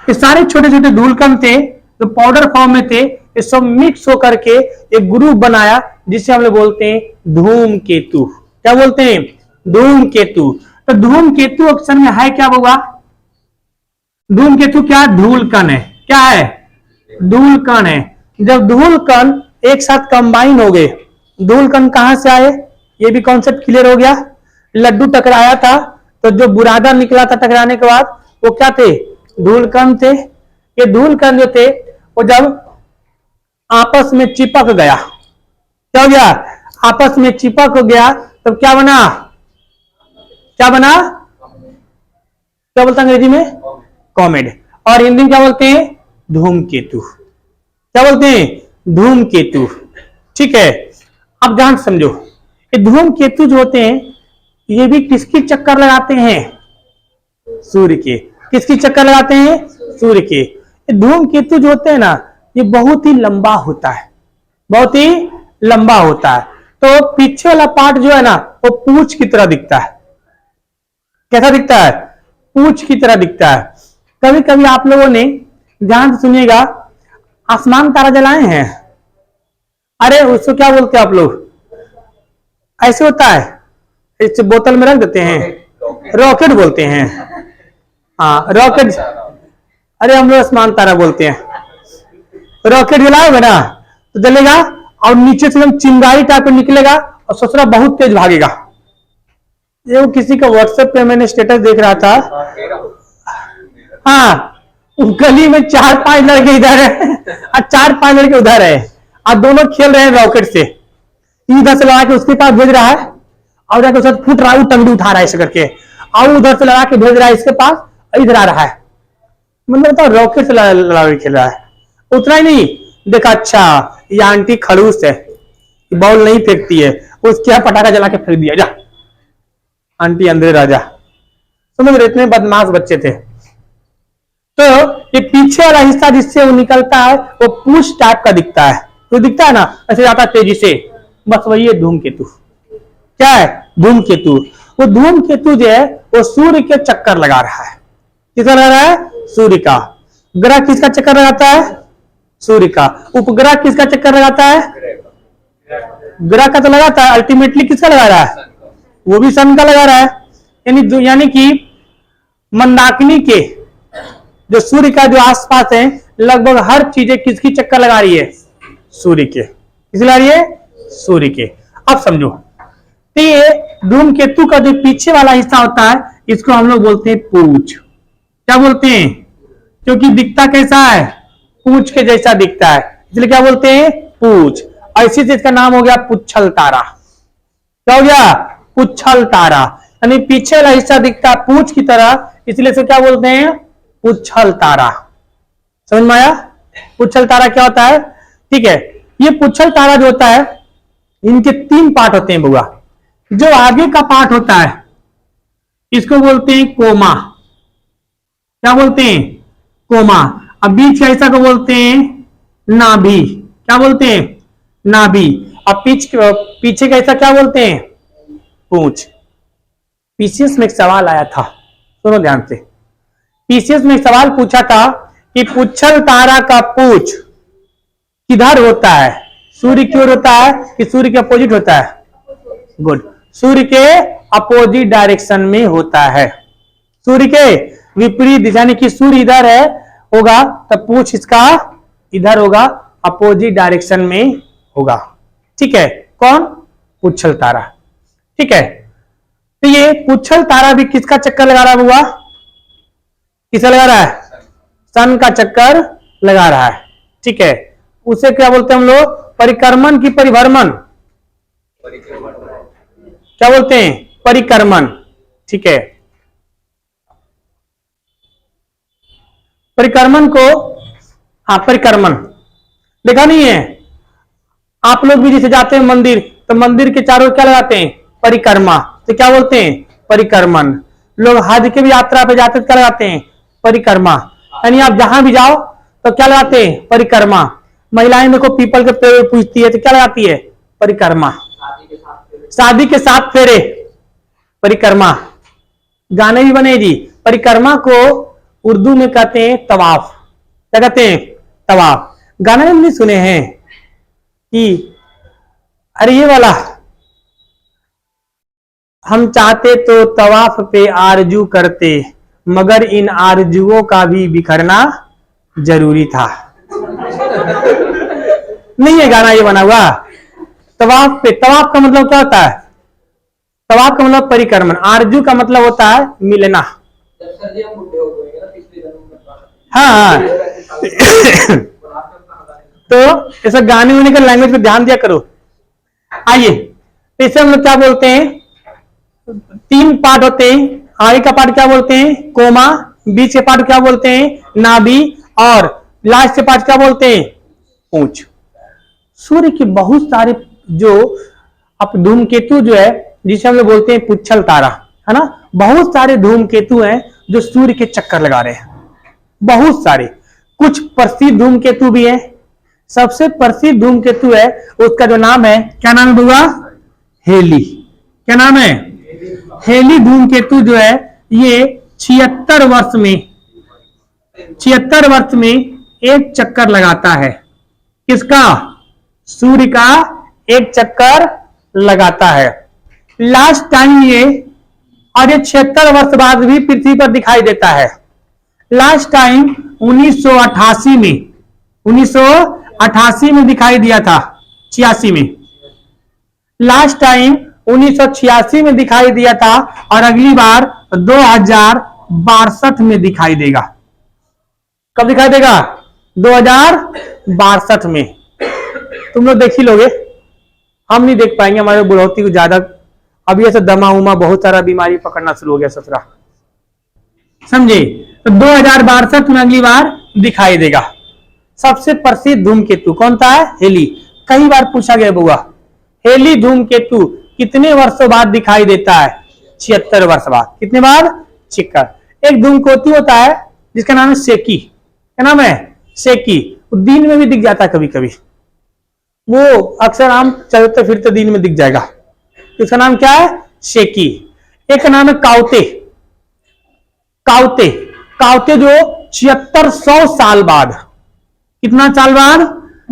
ये सारे छोटे छोटे धूलकण थे जो पाउडर फॉर्म में थे, ये सब मिक्स होकर के एक ग्रुप बनाया जिसे हम लोग बोलते हैं धूमकेतु। क्या बोलते हैं? धूमकेतु। तो धूमकेतु अक्सर में है क्या होगा? धूमकेतु क्या? धूल कण है। क्या है? धूल कण है। जब धूल कण एक साथ कंबाइन हो गए, धूल कण कहां से आए? ये भी कॉन्सेप्ट क्लियर हो गया। लड्डू टकराया था तो जो बुरादा निकला था टकराने के बाद वो क्या थे? धूल कण थे। ये धूल कण जो थे वो जब आपस में चिपक गया, क्या हो गया? आपस में चिपक हो गया तब क्या बना? क्या बना? क्या बोलते हैं अंग्रेजी में? कॉमेट। और हिंदी में क्या बोलते हैं? धूमकेतु। क्या बोलते हैं? धूमकेतु। ठीक है, अब ध्यान से समझो, ये धूमकेतु जो होते हैं ये भी किसकी चक्कर लगाते हैं? सूर्य के। किसकी चक्कर लगाते हैं? सूर्य के। ये धूमकेतु जो होते हैं ना ये बहुत ही लंबा होता है, बहुत ही लंबा होता है। तो पीछे वाला पार्ट जो है ना वो पूंछ की तरह दिखता है। कैसा दिखता है? पूंछ की तरह दिखता है। कभी कभी आप लोगों ने, ध्यान से सुनिएगा, आसमान तारा जलाए हैं? अरे उसको क्या बोलते हैं आप लोग? ऐसे होता है, इस बोतल में रख देते हैं, रॉकेट बोलते हैं। हाँ रॉकेट। अरे हम लोग आसमान तारा बोलते हैं। रॉकेट जलाओगे ना तो जलेगा और नीचे से एकदम चिंगारी टाइप निकलेगा और ससुरा बहुत तेज भागेगा। ये किसी का व्हाट्सएप पे मैंने स्टेटस देख रहा था। हाँ गली में 4-5 लड़के इधर है और 4-5 लड़के उधर है और दोनों खेल रहे हैं रॉकेट से। इधर से लगा के उसके पास भेज रहा है और जाके उसके फुट रहा है, वो टंगड़ी उठा रहा है ऐसे करके, और उधर से लगा के भेज रहा है इसके पास, इधर आ रहा है। मतलब तो रॉकेट से लगा के खेल रहा है। उतना ही नहीं देखा, अच्छा ये आंटी खड़ूस है, बॉल नहीं फेंकती है, उसके पटाखा जला के फेंक दिया, जा आंटी अंदर राजा। समझ रहे? इतने बदमाश बच्चे थे। तो ये पीछे वाला हिस्सा जिससे वो निकलता है वो पूंछ टाइप का दिखता है, तो दिखता है ना ऐसे जाता तेजी से, बस वही है धूमकेतु। क्या है? धूमकेतु। वो धूमकेतु जो है वो सूर्य के चक्कर लगा रहा है। किसका लगा रहा है? सूर्य का। ग्रह किसका चक्कर लगाता है? सूर्य का। उपग्रह किसका चक्कर लगाता है? ग्रह का तो लगाता है, अल्टीमेटली किसका लगा रहा है? वो भी सन का लगा रहा है। यानी कि मंदाकिनी के जो सूर्य का जो आसपास है लगभग हर चीजें किसकी चक्कर लगा रही है? सूर्य के। किस लगा रही है? सूर्य के। अब समझो, तो ये धूमकेतु का जो पीछे वाला हिस्सा होता है इसको हम लोग बोलते हैं पूंछ। क्या बोलते हैं? क्योंकि दिखता कैसा है? पूंछ के जैसा दिखता है, इसलिए क्या बोलते हैं? पूंछ। ऐसी से इसका नाम हो गया पुच्छल तारा। क्या हो गया? पुच्छल तारा। यानी पीछे वाला हिस्सा दिखता है पूंछ की तरह, इसलिए से क्या बोलते हैं? पुच्छल तारा। समझ में आया? पुच्छल तारा क्या होता है? ठीक है, ये पुच्छल तारा जो होता है इनके 3 पार्ट होते हैं बुआ। जो आगे का पार्ट होता है इसको बोलते हैं कोमा। क्या बोलते हैं? कोमा। अब बीच का हिस्सा को बोलते हैं नाभि। क्या बोलते हैं? नाभि। अब पीछे का हिस्सा क्या बोलते हैं? पूंछ। पीसीएस में एक सवाल आया था, सुनो ध्यान से। पीसीएस में एक सवाल पूछा था कि पुच्छल तारा का पूंछ किधर होता है? सूर्य की ओर होता है कि सूर्य के अपोजिट होता है? गुड, सूर्य के अपोजिट डायरेक्शन में होता है। सूर्य के विपरीत दिशा, यानी कि सूर्य इधर है होगा तब पूंछ इसका इधर होगा, अपोजिट डायरेक्शन में होगा। ठीक है, कौन? पुच्छल तारा। ठीक है, तो ये पुच्छल तारा भी किसका चक्कर लगा रहा है बुआ? किसका लगा रहा है? सन का चक्कर लगा रहा है। ठीक है, उसे क्या बोलते हैं हम लोग? परिक्रमण की परिभ्रमण। क्या बोलते हैं? परिक्रमण। ठीक है, परिक्रमण को, हाँ परिक्रमण देखा नहीं है आप लोग भी? जैसे जाते हैं मंदिर तो मंदिर के चारों क्या लगाते हैं? परिक्रमा। तो क्या बोलते हैं? परिक्रमण। लोग हज के भी यात्रा पे जाते क्या लगाते हैं? परिक्रमा। यानी आप जहां भी जाओ तो क्या लगाते हैं? परिक्रमा। महिलाएं देखो पीपल के पेड़ पूजती है तो क्या लगाती है? परिक्रमा। शादी के 7 फेरे, परिक्रमा। गाने भी बने जी। परिक्रमा को उर्दू में कहते हैं तवाफ। क्या कहते हैं? तवाफ। गाने में नहीं सुने हैं कि अरे ये वाला, हम चाहते तो तवाफ पे आरजू करते, मगर इन आरजुओं का भी बिखरना जरूरी था। नहीं है गाना ये बना हुआ। तवाफ पे, तवाफ का मतलब क्या होता है? तवाफ का मतलब परिक्रमण, आरजू का मतलब होता है मिलना। हाँ तो ऐसा गाने वाने का लैंग्वेज पे ध्यान दिया करो। आइए, तो इसे हम लोग क्या बोलते हैं? 3 पार्ट होते हैं। आगे का पार्ट क्या बोलते हैं? कोमा। बीच के पार्ट क्या बोलते हैं? नाभि। और लास्ट के पार्ट क्या बोलते हैं? पूंछ। सूर्य के बहुत सारे जो अब धूमकेतु जो है, जिसे हम लोग बोलते हैं पुच्छल तारा, है ना, बहुत सारे धूमकेतु हैं जो सूर्य के चक्कर लगा रहे हैं, बहुत सारे। कुछ प्रसिद्ध धूमकेतु भी हैं। सबसे प्रसिद्ध धूमकेतु है, उसका जो नाम है, क्या नाम हुआ? हेली। क्या नाम है? हेली धूमकेतु जो है ये 76 वर्ष में एक चक्कर लगाता है। किसका? सूर्य का एक चक्कर लगाता है। लास्ट टाइम ये, और ये 76 वर्ष बाद भी पृथ्वी पर दिखाई देता है। लास्ट टाइम 1988 में दिखाई दिया था, 86 में। लास्ट टाइम 1986 में दिखाई दिया था, और अगली बार 2062 में दिखाई देगा। कब दिखाई देगा? 2062 में। तुम लोग देख ही लोगे, हम नहीं देख पाएंगे, हमारे बुढ़ौती को ज्यादा अभी ऐसा दमा उमा बहुत सारा बीमारी पकड़ना शुरू हो गया ससुरा, समझे? तो 2062 में अगली बार दिखाई देगा। सबसे प्रसिद्ध धूमकेतु कौन था? हेली। कई बार पूछा गया बुआ, हेली धूमकेतु कितने वर्षों बाद दिखाई देता है? 76 वर्ष बाद। कितने बाद? 76। एक धूमकेतु होता है जिसका नाम है सेकी। क्या नाम है? सेकी। दिन में भी दिख जाता है कभी कभी, वो अक्सर हम चलते फिरते दिन में दिख जाएगा। इसका नाम क्या है? शेकी। एक का नाम है काउते। काउते, काउते जो 7600 साल बाद। कितना साल बाद?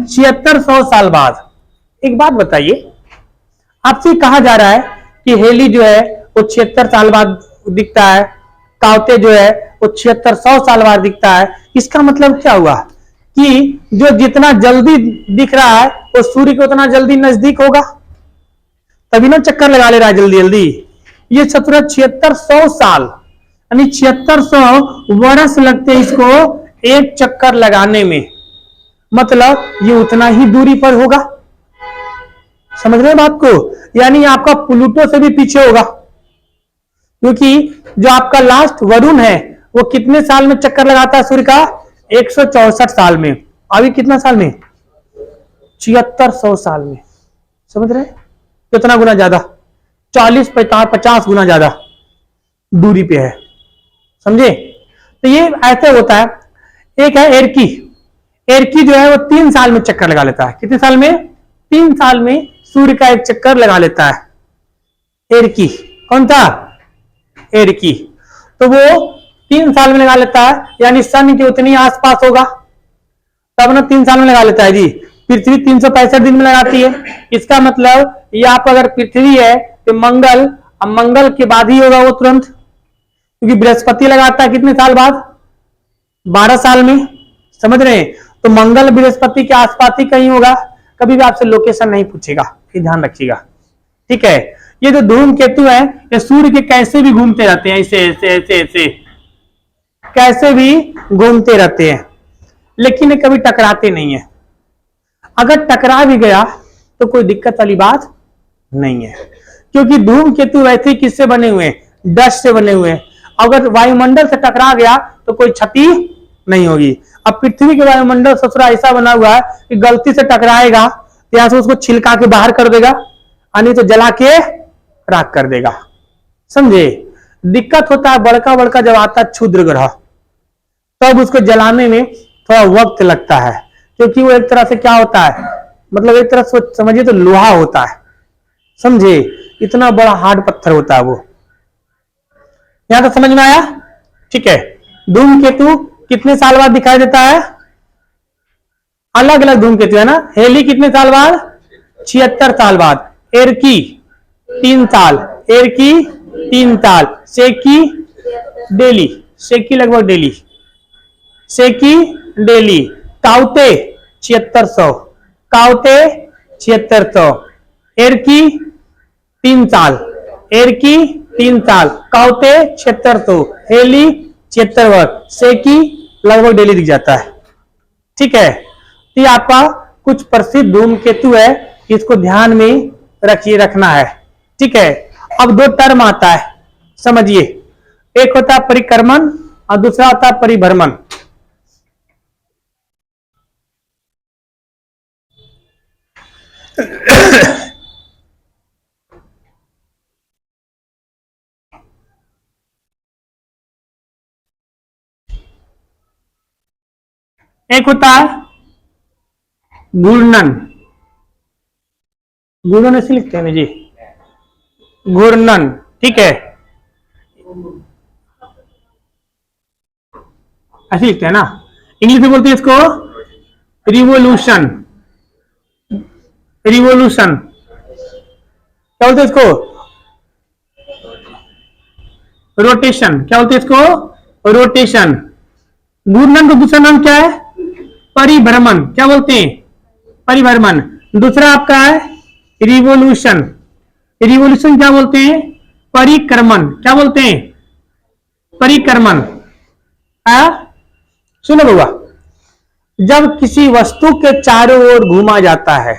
7600 साल बाद। एक बात बताइए, आपसे कहा जा रहा है कि हेली जो है वो 76 साल बाद दिखता है, काउते जो है वो 7600 साल बाद दिखता है। इसका मतलब क्या हुआ कि जो जितना जल्दी दिख रहा है वो सूर्य को उतना जल्दी नजदीक होगा, तभी ना चक्कर लगा ले रहा है जल्दी जल्दी। ये 7600 साल यानी 7600 वर्ष लगते हैं इसको एक चक्कर लगाने में, मतलब ये उतना ही दूरी पर होगा। समझ रहे हैं बात को? यानी आपका प्लूटो से भी पीछे होगा, क्योंकि जो आपका लास्ट वरुण है वो कितने साल में चक्कर लगाता है सूर्य का? 164 साल में। अभी कितना साल में? 7600 साल में। समझ रहे? कितना गुना ज्यादा? 40-50 गुना ज्यादा दूरी पे है। समझे? तो ये ऐसे होता है। एक है एरकी। एरकी जो है वो 3 साल में चक्कर लगा लेता है। कितने साल में? 3 साल में सूर्य का एक चक्कर लगा लेता है। एरकी कौन था? एरकी। तो वो 3 साल में लगा लेता है, यानी सन के उतनी आसपास होगा, तब ना 3 साल में लगा लेता है जी। पृथ्वी 365 दिन में लगाती है। इसका मतलब ये आप अगर पृथ्वी है तो मंगल, अब मंगल के बाद ही होगा वो तुरंत, क्योंकि बृहस्पति लगाता है कितने साल बाद? 12 साल में। समझ रहे हैं? तो मंगल बृहस्पति के आसपास ही कहीं होगा। कभी भी आपसे लोकेशन नहीं पूछेगा, ये ध्यान रखिएगा, ठीक है? ये जो धूमकेतु है ये सूर्य के कैसे भी घूमते रहते हैं, ऐसे ऐसे ऐसे ऐसे कैसे भी घूमते रहते हैं, लेकिन ये कभी टकराते नहीं है। अगर टकरा भी गया तो कोई दिक्कत वाली बात नहीं है, क्योंकि धूमकेतु वैसे किससे बने हुए हैं? डस्ट से बने हुए हैं। अगर वायुमंडल से टकरा गया तो कोई क्षति नहीं होगी। अब पृथ्वी के वायुमंडल ससुरा ऐसा बना हुआ है कि गलती से टकराएगा तो यहां से उसको छिलका के बाहर कर देगा, नहीं तो जला के राख कर देगा। समझे? दिक्कत होता है बड़का बड़का जब आता है क्षुद्र ग्रह, तब उसको जलाने में थोड़ा वक्त लगता है, क्योंकि वो एक तरह से क्या होता है, मतलब एक तरह से समझिए तो लोहा होता है। समझे? इतना बड़ा हार्ड पत्थर होता है वो। यहां तक समझ में आया? ठीक है। धूमकेतु कितने साल बाद दिखाई देता है? अलग अलग धूमकेतु है ना। हेली कितने साल बाद? 76 साल बाद। एरकी 3 साल, एरकी 3 साल, सेकी डेली सेकी लगभग डेली, सेकी डेली। काउते 7600, काउते 7600। एरकी 3 साल, एरकी 3 साल, काउते 7600, हेली 76 वर्ष, सेकी लगभग डेली दिख जाता है। ठीक है, तो ये आपका कुछ प्रसिद्ध धूमकेतु है, इसको ध्यान में रखिए, रखना है। ठीक है, अब 2 टर्म आता है, समझिए। एक होता है परिक्रमण और दूसरा होता है परिभ्रमण। एक होता है घूर्णन, घूर्णन ऐसे लिखते हैं ना जी, घूर्णन। ठीक है, ऐसे लिखते हैं ना, इंग्लिश में बोलते हैं इसको रिवोल्यूशन, रिवोल्यूशन क्या बोलते हैं इसको, रोटेशन, क्या बोलते हैं इसको, रोटेशन। घूर्णन का दूसरा नाम क्या है, परिभ्रमण, क्या बोलते हैं, परिभ्रमण। दूसरा आपका है रिवोल्यूशन, रिवोल्यूशन क्या बोलते हैं, परिक्रमण, क्या बोलते हैं, परिक्रमण। सुनो बउआ, जब किसी वस्तु के चारों ओर घूमा जाता है,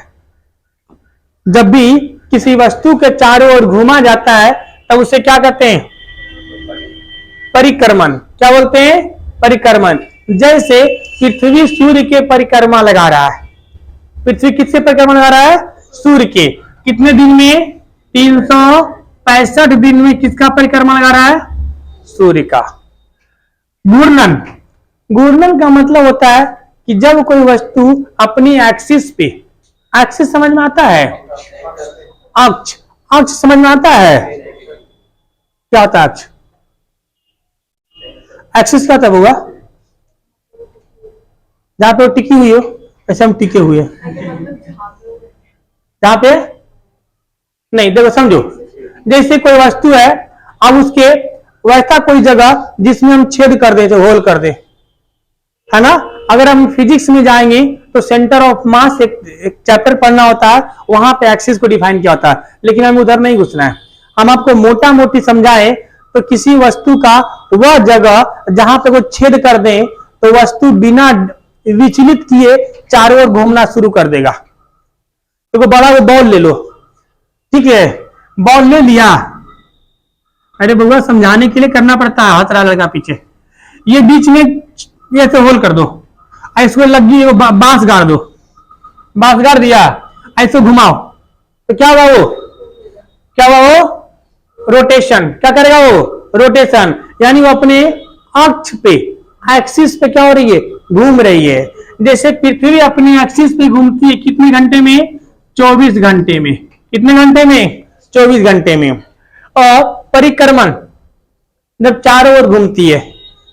जब भी किसी वस्तु के चारों ओर घूमा जाता है तब उसे क्या कहते हैं, परिक्रमण, क्या बोलते हैं, परिक्रमण। जैसे पृथ्वी सूर्य के परिक्रमा लगा रहा है, पृथ्वी किससे परिक्रमा लगा रहा है, सूर्य के। कितने दिन में, 365 दिन में किसका परिक्रमा लगा रहा है, सूर्य का। घूर्णन, घूर्णन का मतलब होता है कि जब कोई वस्तु अपनी एक्सिस पे, एक्सिस समझ में आता है, अक्ष, अक्ष समझ में आता है, क्या होता है अक्ष, एक्सिस क्या होता है बुआ, जहां पे टिकी हुई हो, ऐसे हम टिके हुए, जहां पे नहीं, देखो समझो, जैसे कोई वस्तु है, अब उसके वैसा कोई जगह जिसमें हम छेद कर दे, जो होल कर दे, है ना। अगर हम फिजिक्स में जाएंगे तो सेंटर ऑफ मास एक चैप्टर पढ़ना होता है, वहां पे एक्सिस को डिफाइन किया होता है, लेकिन हमें उधर नहीं घुसना है। हम आपको मोटा मोटी समझाएं तो किसी वस्तु का वह जगह जहां पे वो छेद कर दें तो वस्तु बिना विचलित किए चारों ओर घूमना शुरू कर देगा। तो बड़ा वो बॉल ले लो, ठीक है, बॉल ले लिया, अरे बउआ समझाने के लिए करना पड़ता है, हाथ रहा लगा पीछे, ये बीच में ये ऐसे होल कर दो, ऐसे लगी बांस गाड़ दो, बांस गाड़ दिया, ऐसे घुमाओ तो क्या हुआ वो, क्या हुआ वो, रोटेशन। क्या करेगा वो, रोटेशन, यानी वो अपने अक्ष पे, एक्सिस पे क्या हो रही है, घूम रही है। जैसे पृथ्वी अपनी एक्सिस पे घूमती है कितने घंटे में, 24 घंटे में। कितने घंटे में, 24 घंटे में। और परिक्रमण, जब चारों ओर घूमती है,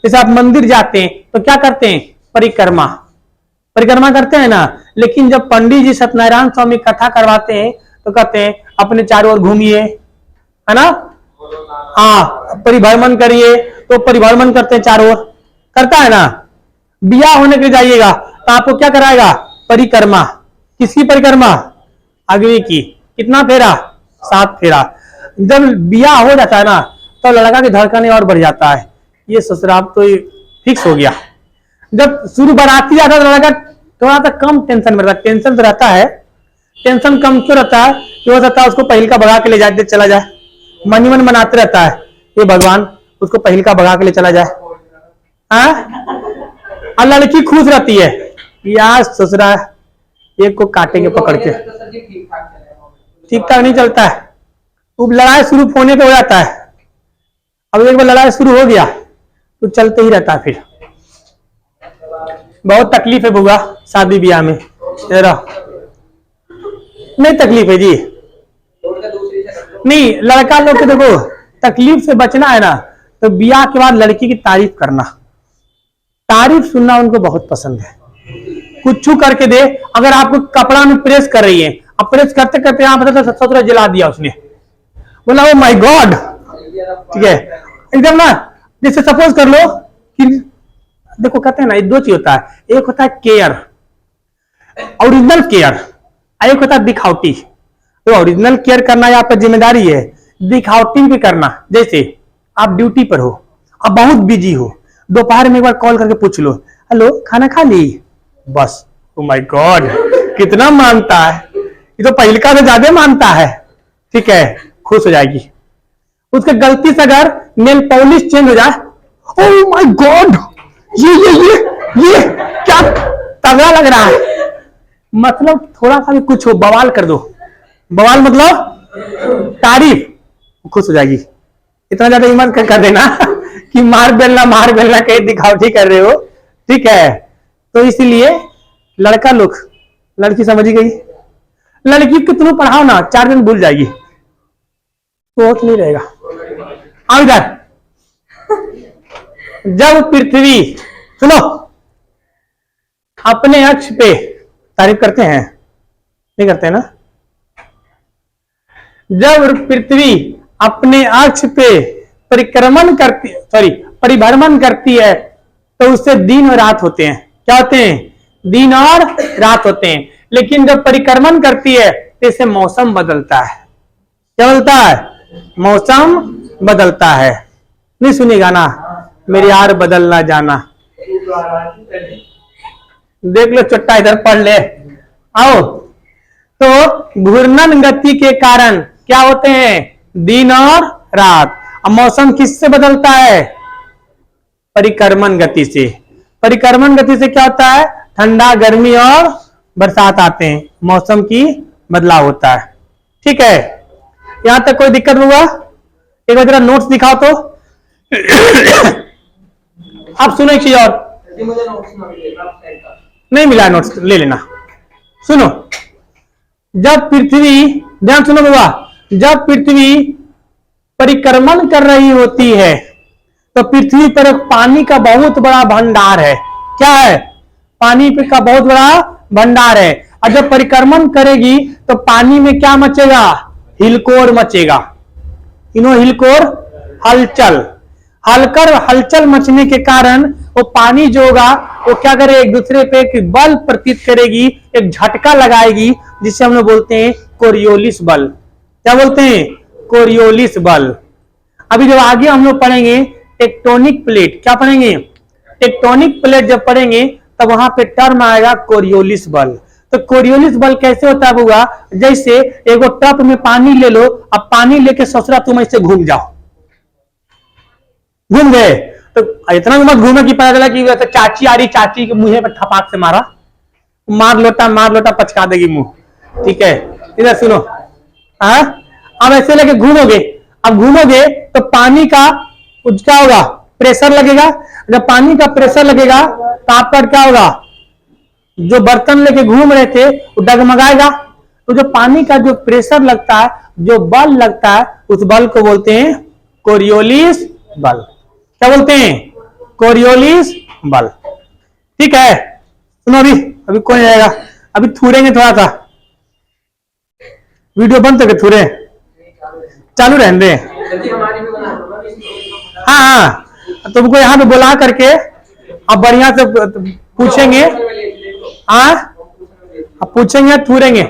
जैसे आप मंदिर जाते हैं तो क्या करते हैं, परिक्रमा, परिक्रमा करते हैं ना। लेकिन जब पंडित जी सत्यनारायण स्वामी कथा करवाते हैं तो कहते हैं अपने चारों ओर घूमिए, है ना, हाँ, परिभ्रमण करिए, तो परिभ्रमण करते हैं चारों ओर, करता है ना। बिया होने के लिए जाइएगा तो आपको क्या कराएगा, परिक्रमा। किसकी परिक्रमा, अग्नि की। कितना फेरा, 7 फेरा। जब बिया हो जाता है ना तो लड़का की धड़कने और बढ़ जाता है, ये ससुराल तो फिक्स हो गया। जब शुरू बाराती जाता है तो लड़का थोड़ा सा कम टेंशन में रहता है, टेंशन तो रहता है, टेंशन कम क्यों रहता है कि हो सकता है उसको पहिल का भगा के ले जाते चला जाए, मन ही मन मनाते रहता है, ये भगवान उसको पहिल का भगा के ले चला जाए, और लड़की खुश रहती है यार ससुरा एक को काटेंगे पकड़ के। ठीक ठाक नहीं चलता है, अब लड़ाई शुरू होने पे हो जाता है। अब एक बार लड़ाई शुरू हो गया तो चलते ही रहता है, फिर बहुत तकलीफ है बुआ शादी ब्याह में, नहीं तकलीफ है जी, नहीं लड़का लोग के देखो तकलीफ से बचना है ना तो ब्याह के बाद लड़की की तारीफ करना, तारीफ सुनना उनको बहुत पसंद है। कुछ करके दे, अगर आपको कपड़ा में प्रेस कर रही है, अब प्रेस करते करते आप पता ससुरा जला दिया उसने, बोला ओ माय गॉड, ठीक है एकदम ना, जैसे सपोज कर लो कि देखो कहते हैं ना, दो चीज होता है, एक होता है केयर, ओरिजिनल केयर, एक होता है दिखावटी। तो ओरिजिनल केयर करना यहाँ पर जिम्मेदारी है, दिखावटी भी करना। जैसे आप ड्यूटी पर हो, आप बहुत बिजी हो, दोपहर में एक बार कॉल करके पूछ लो, हेलो खाना खा ली, बस ओ माय गॉड कितना मानता है, ये तो पहिलका से ज्यादा मानता है, ठीक है, खुश हो जाएगी। उसके गलती से अगर नेल पॉलिश चेंज हो जाए, ओह माय गॉड ये क्या तगड़ा लग रहा है, मतलब थोड़ा सा भी कुछ हो बवाल कर दो, बवाल मतलब तारीफ, खुश हो जाएगी। इतना ज्यादा ईमान कर देना कि मार बेलना कहीं दिखावटी कर रहे हो, ठीक है। तो इसलिए लड़का लोग, लड़की समझ गई, लड़की को तुम पढ़ाओ ना 4 दिन भूल जाएगी, तो नहीं रहेगा। आओ इधर, जब पृथ्वी, सुनो, अपने अक्ष पे, तारीफ करते हैं नहीं करते हैं ना, जब पृथ्वी अपने अक्ष पे परिक्रमण करती, सॉरी परिभ्रमण करती है, तो उससे दिन और रात होते हैं। क्या होते हैं? दिन और रात होते हैं। लेकिन जब परिक्रमण करती है तो इससे मौसम बदलता है। क्या बदलता है? मौसम बदलता है। नहीं सुनेगा ना, मेरी यार बदलना जाना, देख लो चट्टा इधर पढ़ ले। आओ, तो घूर्णन गति के कारण क्या होते हैं? दिन और रात। अब मौसम किससे बदलता है? परिक्रमण गति से। परिक्रमण गति से क्या होता है? ठंडा, गर्मी और बरसात आते हैं, मौसम की बदलाव होता है। ठीक है, यहां तक कोई दिक्कत हुआ? एक बार जरा नोट्स दिखाओ तो। आप सुनो एक चीज और, नहीं मिला नोट्स, ले लेना। सुनो, जब पृथ्वी, ध्यान सुनो बाबा, जब पृथ्वी परिक्रमण कर रही होती है तो पृथ्वी पर एक पानी का बहुत बड़ा भंडार है। क्या है? पानी का बहुत बड़ा भंडार है। और जब परिक्रमण करेगी तो पानी में क्या मचेगा? हिलकोर मचेगा। हिलकोर, हलचल। हलचल मचने के कारण वो पानी जो होगा वो क्या करे? एक दूसरे पे एक बल प्रतीत करेगी, एक झटका लगाएगी, जिसे हम लोग बोलते हैं कोरियोलिस बल। क्या बोलते हैं? कोरियोलिस बल। अभी जब आगे हम लोग पढ़ेंगे टेक्टोनिक प्लेट, क्या पढ़ेंगे? टेक्टोनिक प्लेट जब पढ़ेंगे तब वहां पे टर्म आएगा कोरियोलिस बल। तो कोरियोलिस बल कैसे होता है बुआ? जैसे एगो टप में पानी ले लो, अब पानी लेके ससुरा तुम ऐसे घूम जाओ, घूम गए तो इतना मत घूमे कि पता चला कि चाची आ रही, चाची के मुंह पर थपाक से मारा, मार लोटा पचका देगी मुंह। ठीक है, इधर सुनो, अब ऐसे लेके घूमोगे, अब घूमोगे तो पानी का क्या होगा? प्रेशर लगेगा। जब पानी का प्रेशर लगेगा तो आपका क्या होगा? जो बर्तन लेके घूम रहे थे वो डगमगाएगा। तो जो पानी का जो प्रेशर लगता है, जो बल लगता है, उस बल को बोलते हैं कोरियोलिस बल। क्या बोलते हैं? कोरियोलिस बल। ठीक है, सुनो, अभी कौन जाएगा? अभी थूरेंगे थोड़ा सा, वीडियो बंद करके थूरे, चालू रहने दे। हाँ, तुमको यहाँ पे बुला करके अब बढ़िया से पूछेंगे, हाँ अब पूछेंगे, थूरेंगे।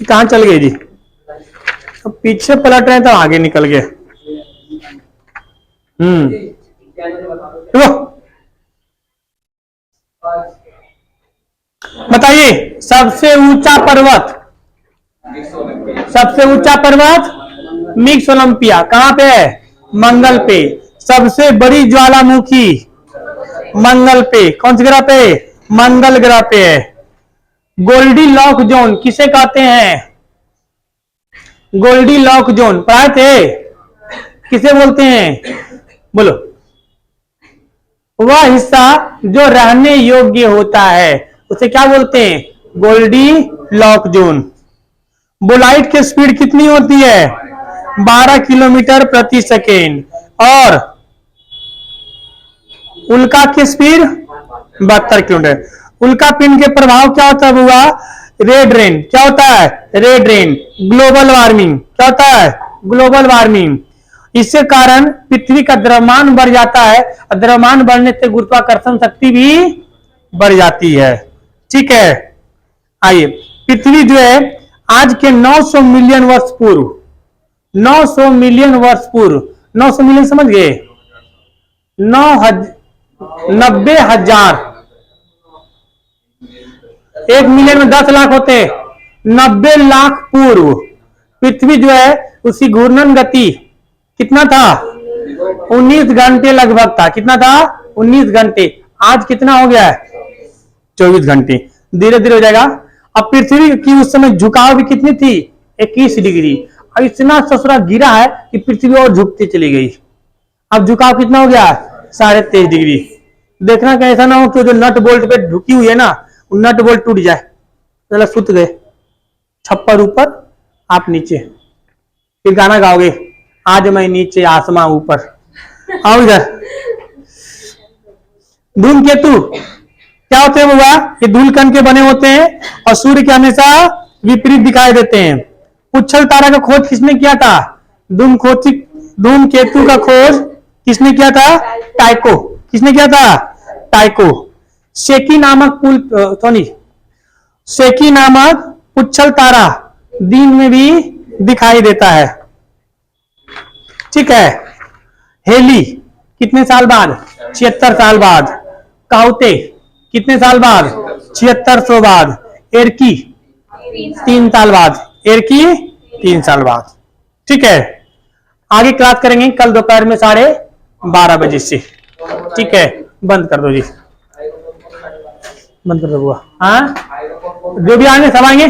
कहाँ चल गए जी? अब पीछे पलट रहे तो आगे निकल गए। बताइए, सबसे ऊंचा पर्वत, सबसे ऊंचा पर्वत मिक्स ओलंपिया कहां पे है? मंगल पे। सबसे बड़ी ज्वालामुखी मंगल पे। कौन से ग्रह पे? मंगल ग्रह पे है। गोल्डी लॉक जोन किसे कहते हैं? गोल्डी लॉक जोन पढ़ाए थे, किसे बोलते हैं? बोलो। वह हिस्सा जो रहने योग्य होता है उसे क्या बोलते हैं? Goldilocks zone. बोलाइट की स्पीड कितनी होती है? 12 किलोमीटर प्रति सेकेंड। और उल्का की स्पीड 72 किलोमीटर। उल्का पिंड के प्रभाव क्या होता है बुआ? रेड रेन क्या होता है? Red rain. ग्लोबल वार्मिंग क्या होता है? Global warming. इसके कारण पृथ्वी का द्रव्यमान बढ़ जाता है और द्रव्यमान बढ़ने से गुरुत्वाकर्षण शक्ति भी बढ़ जाती है। ठीक है, आइए पृथ्वी जो है आज के 900 मिलियन वर्ष पूर्व, 900 मिलियन वर्ष पूर्व, 900 मिलियन समझ गए? 90,000, 1 मिलियन में 10 लाख होते, 90 लाख पूर्व पृथ्वी जो है उसकी घूर्णन गति कितना था? 19 घंटे लगभग था। कितना था? 19 घंटे। आज कितना हो गया है? 24 घंटे। धीरे धीरे हो जाएगा। अब पृथ्वी की उस समय झुकाव भी कितनी थी? 21 डिग्री। अब इतना ससुरा गिरा है कि पृथ्वी और झुकती चली गई। अब झुकाव कितना हो गया? 23.5 डिग्री। देखना कि ऐसा ना हो कि जो नट बोल्ट पे झुकी हुई है ना, वो नट बोल्ट टूट जाए, चलो सुत गए, छप्पर ऊपर आप नीचे, फिर गाना गाओगे आज मैं नीचे आसमां ऊपर। आओ इधर। धूमकेतु क्या होते हैं बाबा? ये धूल कण के बने होते हैं और सूर्य के हमेशा विपरीत दिखाई देते हैं। उच्छल तारा का खोज किसने किया था? धूमकेतु का खोज किसने किया था? टाइको। किसने किया था? टाइको। शेकी नामक शेकी नामक उच्छल तारा दिन में भी दिखाई देता है। ठीक है। हेली कितने साल बाद? 76 साल बाद। काउते कितने साल बाद? 7600 बाद। एरकी 3 साल बाद। एरकी 3 साल बाद। ठीक है, आगे क्लास करेंगे कल दोपहर में 12:30 बजे से। ठीक है, बंद कर दो जी, बंद कर दो बुआ। हाँ, जो भी आएंगे सब आएंगे।